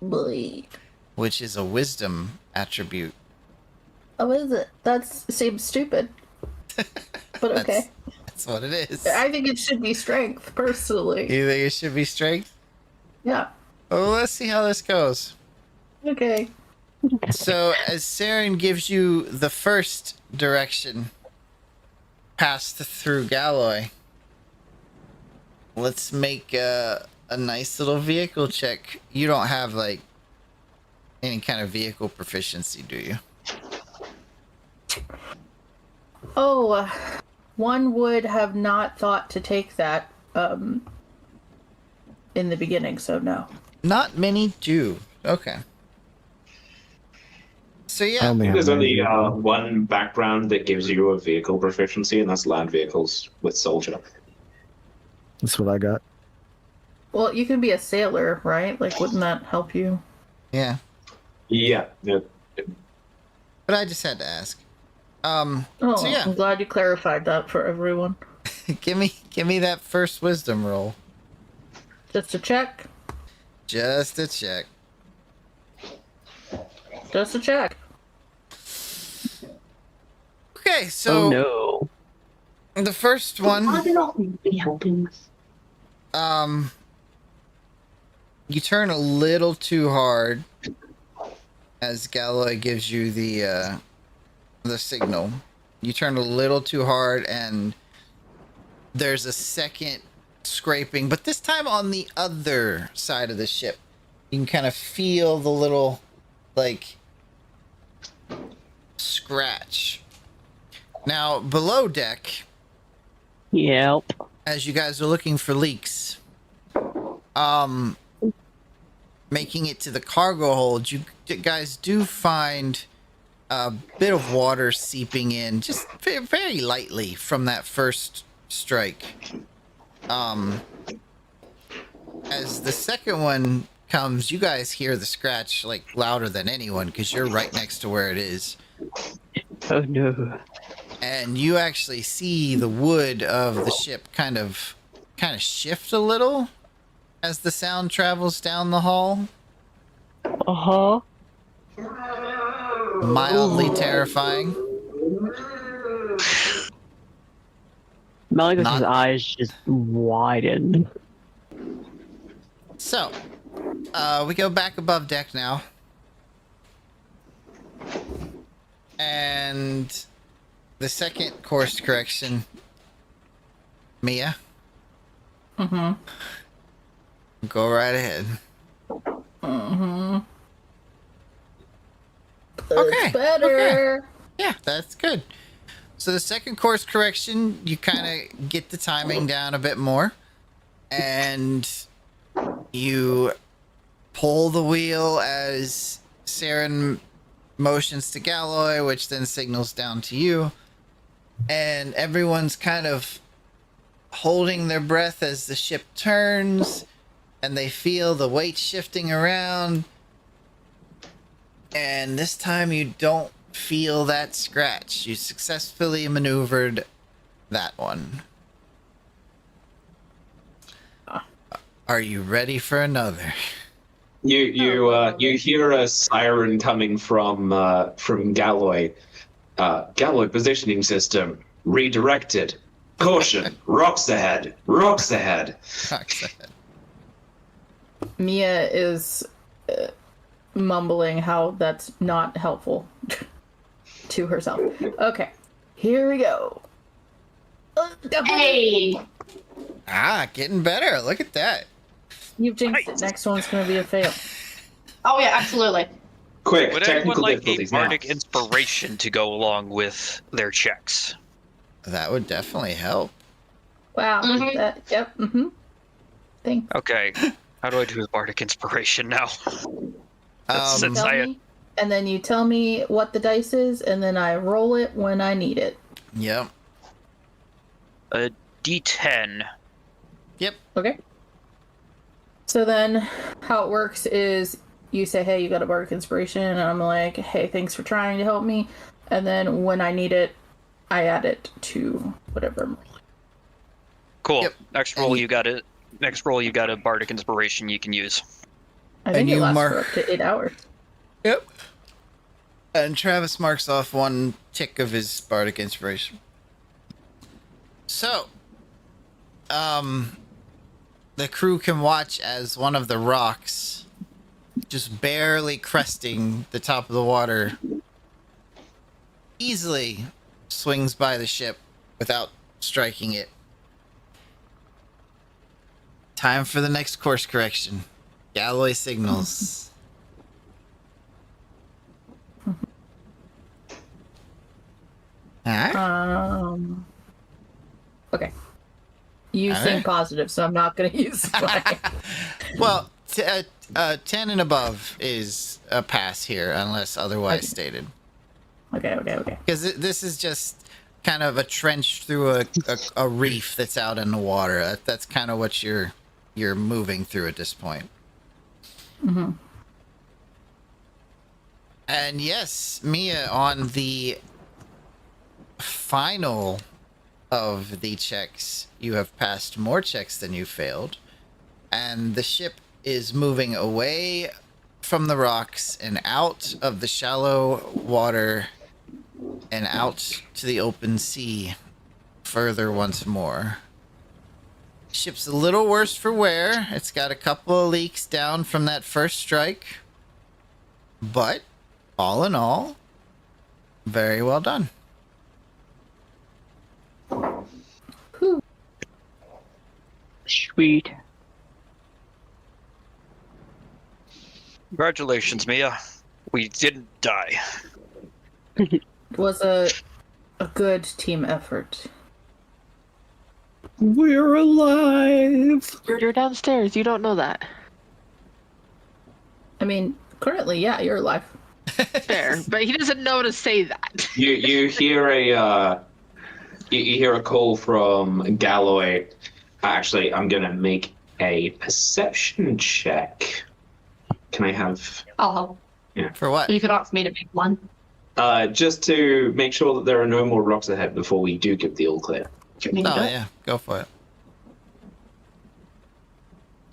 boy. which is a wisdom attribute. Oh, is it? That seems stupid. But okay. That's what it is. I think it should be strength, personally. You think it should be strength? Yeah. Well, let's see how this goes. Okay. So, as Saren gives you the first direction passed through Galloy, let's make a nice little vehicle check. You don't have, like, any kind of vehicle proficiency, do you? Oh, one would have not thought to take that in the beginning, so no. Not many do. Okay. So, yeah. There's only one background that gives you a vehicle proficiency, and that's land vehicles with soldier. That's what I got. Well, you can be a sailor, right? Like, wouldn't that help you? Yeah. Yeah. But I just had to ask. Oh, So yeah. I'm glad you clarified that for everyone. give me that first wisdom roll. Just a check. Just a check. Just a check. Okay, so Oh no. the first one, you turn a little too hard as Galloy gives you the signal. You turn a little too hard, and there's a second scraping, but this time on the other side of the ship. You can kind of feel the little, like, scratch. Now, below deck, Yep. as you guys are looking for leaks, making it to the cargo hold, you guys do find a bit of water seeping in, just very, very lightly from that first strike. As the second one comes, you guys hear the scratch like louder than anyone because you're right next to where it is. Oh no. And you actually see the wood of the ship kind of shift a little as the sound travels down the hall. Uh-huh. Mildly terrifying. Malagos's eyes just widened. So, we go back above deck now. And the second course correction, Mia. Mm-hmm. Go right ahead. Mm-hmm. Okay. Better. Okay. Yeah, that's good. So the second course correction, you kind of get the timing down a bit more. And you pull the wheel as Saren motions to Galloy, which then signals down to you. And everyone's kind of holding their breath as the ship turns, and they feel the weight shifting around. And this time you don't feel that scratch. You successfully maneuvered that one. Are you ready for another? You hear a siren coming from Galloy. Galloy positioning system redirected. Caution! Rocks ahead! Rocks ahead! Rocks ahead. Mia is mumbling how that's not helpful to herself. Okay, here we go. Hey! Getting better. Look at that. You've jinxed it. Next one's going to be a fail. Oh yeah, absolutely. Quick, Would anyone technical like a difficulties now. bardic inspiration to go along with their checks? That would definitely help. Wow. Mhm. Yep. Mm-hmm. Thanks. Okay. How do I do with bardic inspiration now? Tell me, and then you tell me what the dice is, and then I roll it when I need it. Yep. A D10. Yep. Okay. So then, how it works is you say, "Hey, you got a bardic inspiration," and I'm like, "Hey, thanks for trying to help me." And then when I need it, I add it to whatever I'm rolling. Cool. Yep. Next roll, you got it. Next roll, you got a bardic inspiration you can use. I think And it you lasts mark- for up to 8 hours. Yep. And Travis marks off 1 tick of his bardic inspiration. So, the crew can watch as one of the rocks, just barely cresting the top of the water, easily swings by the ship without striking it. Time for the next course correction. Galloway signals. Alright. Okay. You All seem right. positive, so I'm not going to use my... Well, 10 and above is a pass here, unless otherwise Okay. stated. Okay. Because this is just kind of a trench through a reef that's out in the water. That's kind of what you're moving through at this point. Mm-hmm. And yes, Mia, on the final of the checks, you have passed more checks than you failed. And the ship is moving away from the rocks and out of the shallow water and out to the open sea further once more. Ship's a little worse for wear. It's got a couple of leaks down from that first strike. But, all in all, very well done. Sweet. Congratulations, Mia. We didn't die. It was a good team effort. We're alive. You're downstairs. You don't know that. I mean, currently, yeah, you're alive. Fair, but he doesn't know to say that. You hear a you hear a call from Galloway. Actually, I'm gonna make a perception check. Can I have I'll help. For what? You could ask me to make one. just to make sure that there are no more rocks ahead before we do give the all clear? Do you want me to Oh, do it? yeah. Go for it.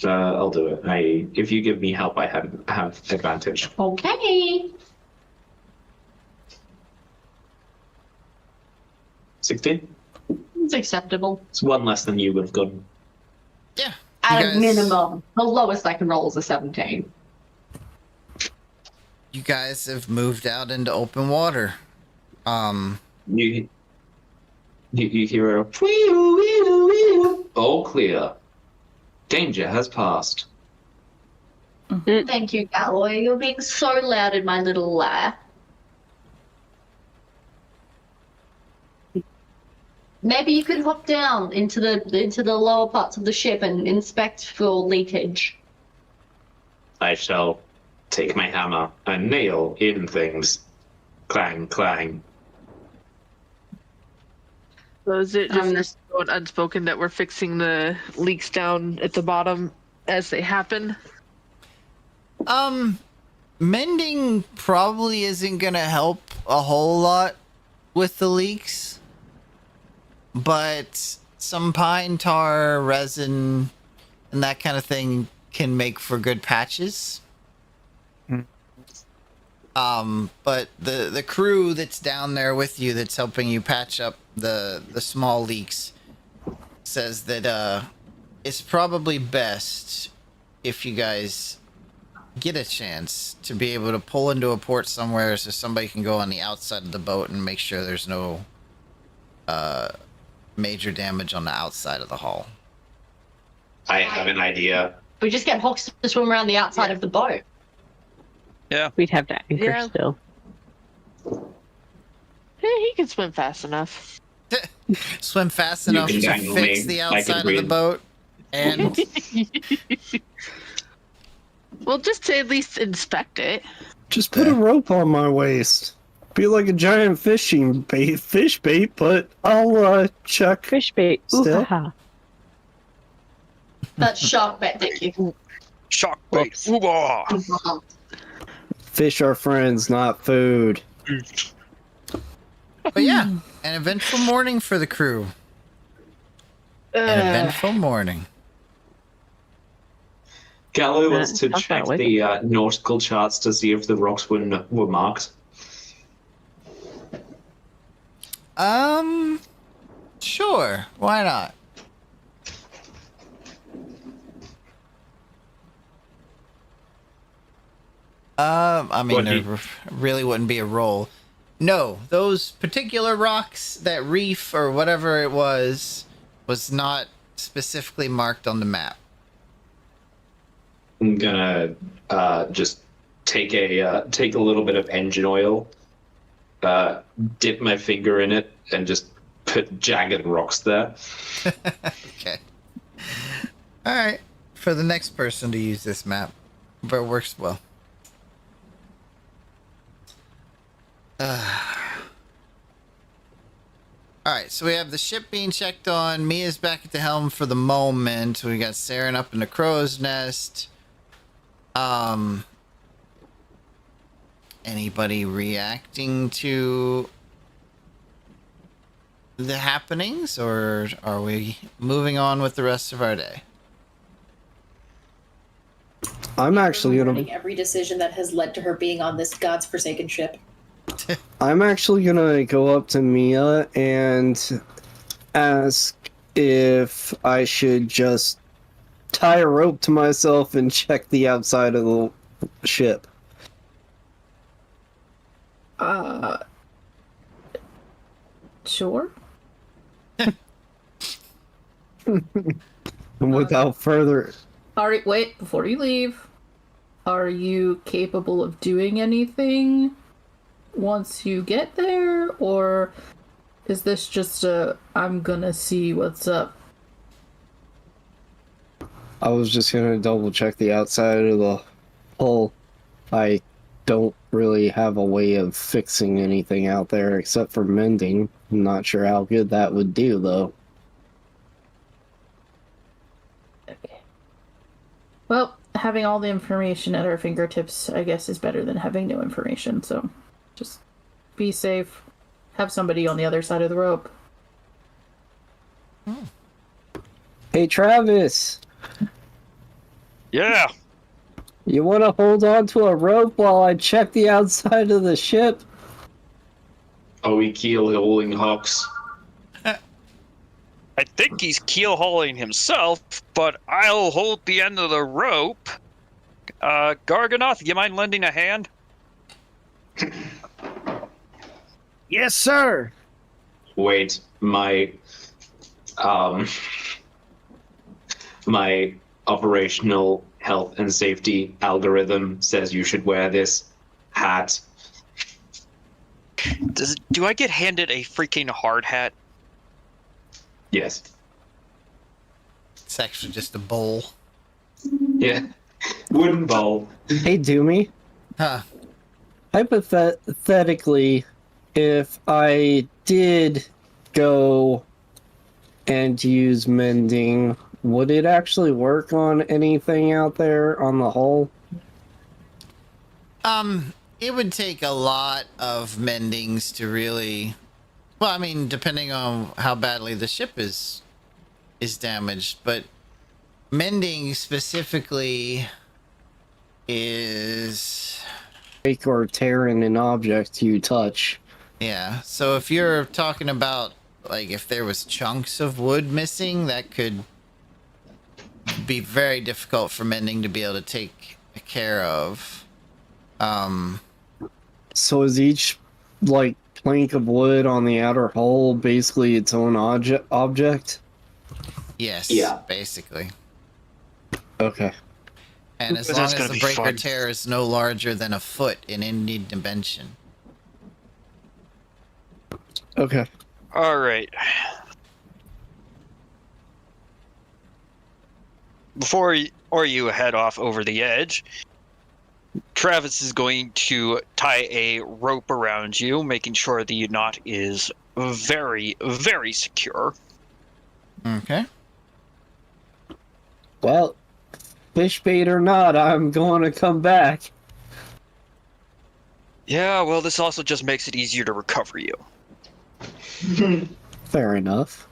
I'll do it. If you give me help, I have advantage. Okay. 16. It's acceptable. It's 1 less than you would have gotten. Yeah. At You a guys- minimum. The lowest I can roll is a 17. You guys have moved out into open water. You hear a wheel, all clear. Danger has passed. Thank you, Galloway. You're being so loud in my little lair. Maybe you could hop down into the lower parts of the ship and inspect for leakage. I shall take my hammer and nail in things. Clang, clang. So is it just going unspoken that we're fixing the leaks down at the bottom as they happen? Mending probably isn't gonna help a whole lot with the leaks. But some pine tar, resin, and that kind of thing can make for good patches. But the crew that's down there with you that's helping you patch up the small leaks says that it's probably best if you guys get a chance to be able to pull into a port somewhere so somebody can go on the outside of the boat and make sure there's no major damage on the outside of the hull. I have an idea. We just get Hawks to swim around the outside of the boat. We'd have to anchor Yeah. still. Hey, he can swim fast enough. Swim fast You enough can to dangle fix me. the I can outside of the breathe. boat and Well, just to at least inspect it. Just put a rope on my waist. Be like a giant fish bait, but I'll check. Fish bait. Ooh, Still? haha. That's shark bait, thank you. Shock bait. Ooh-ah. Fish are friends, not food. But yeah, an eventful morning for the crew. An eventful morning. Gallo wants to Talk check about it the nautical charts to see if the rocks were marked. Sure. Why not? I mean, there really wouldn't be a roll. No, those particular rocks, that reef or whatever it was not specifically marked on the map. I'm gonna just take a little bit of engine oil, dip my finger in it, and just put jagged rocks there. Okay. All right. For the next person to use this map, but it works well. Alright, so we have the ship being checked on. Mia's back at the helm for the moment. We got Saren up in the crow's nest. Anybody reacting to the happenings, or are we moving on with the rest of our day? I'm actually gonna. Regretting every decision that has led to her being on this god's forsaken ship. I'm actually gonna go up to Mia and ask if I should just tie a rope to myself and check the outside of the ship. Sure. Without further. Alright, wait, before you leave, are you capable of doing anything once you get there, or is this just I'm gonna see what's up? I was just gonna double check the outside of the hull. I don't really have a way of fixing anything out there except for mending. I'm not sure how good that would do, though. Okay. Well, having all the information at our fingertips, I guess, is better than having no information, so just be safe. Have somebody on the other side of the rope. Hey, Travis! Yeah. You want to hold on to a rope while I check the outside of the ship? Are we keel hauling hawks? I think he's keel hauling himself, but I'll hold the end of the rope. Garganoth, you mind lending a hand? Yes, sir. Wait, my operational health and safety algorithm says you should wear this hat. Do I get handed a freaking hard hat? Yes. It's actually just a bowl. Yeah. Wooden bowl. Hey, Dumey. Huh. Hypothetically, if I did go and use mending, would it actually work on anything out there on the hull? It would take a lot of mendings to really... Well, I mean, depending on how badly the ship is damaged, but mending specifically is... Break or tear in an object you touch. Yeah, so if you're talking about, like, if there was chunks of wood missing, that could be very difficult for mending to be able to take care of. So is each, like, plank of wood on the outer hull basically its own object? Yes, Yeah. basically. Okay. And as That's long as gonna the be break or fun. tear is no larger than a foot in any dimension. Okay. All right. Before you head off over the edge, Travis is going to tie a rope around you, making sure the knot is very, very secure. Okay. Well, fish bait or not, I'm going to come back. Yeah, well, this also just makes it easier to recover you. Fair enough.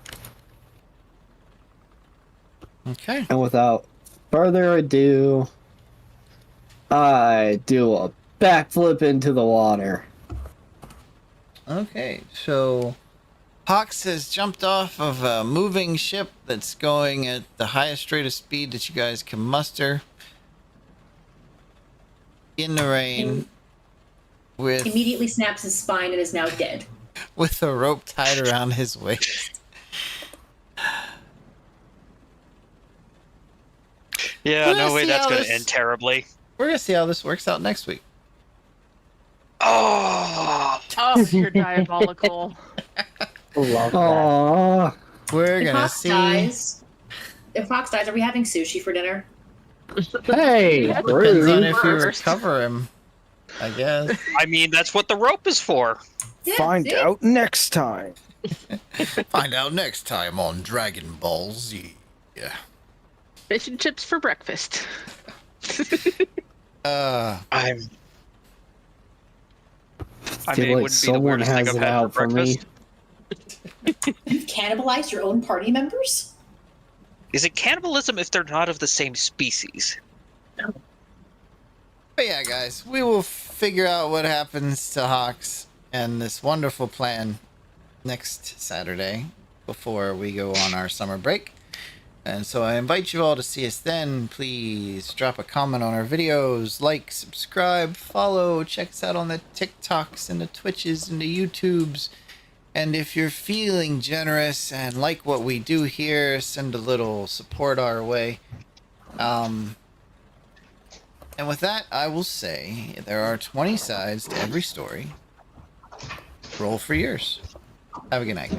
Okay. And without further ado, I do a backflip into the water. Okay, so Hawks has jumped off of a moving ship that's going at the highest rate of speed that you guys can muster in the rain with Immediately snaps his spine and is now dead. with a rope tied around his waist. Yeah, We're no gonna way see that's how going to this- end terribly. We're gonna see how this works out next week. Oh! Oh, you're diabolical. Love that. Aww. We're If gonna Fox see. dies, are we having sushi for dinner? Hey, Depends on rude. if we First. recover him, I guess. I mean, that's what the rope is for. Yeah, Find see? out next time. Find out next time on Dragon Ball Z. Yeah. Fish and chips for breakfast. I Feel mean, it like wouldn't be the someone weirdest thing has I've it had out for for me. breakfast. You've cannibalized your own party members? Is it cannibalism if they're not of the same species? But yeah, guys, we will figure out what happens to Hawks and this wonderful plan next Saturday before we go on our summer break. And so I invite you all to see us then. Please drop a comment on our videos, like, subscribe, follow, check us out on the TikToks and the Twitches and the YouTubes. And if you're feeling generous and like what we do here, send a little support our way. And with that, I will say there are 20 sides to every story. Roll for yours. Have a good night.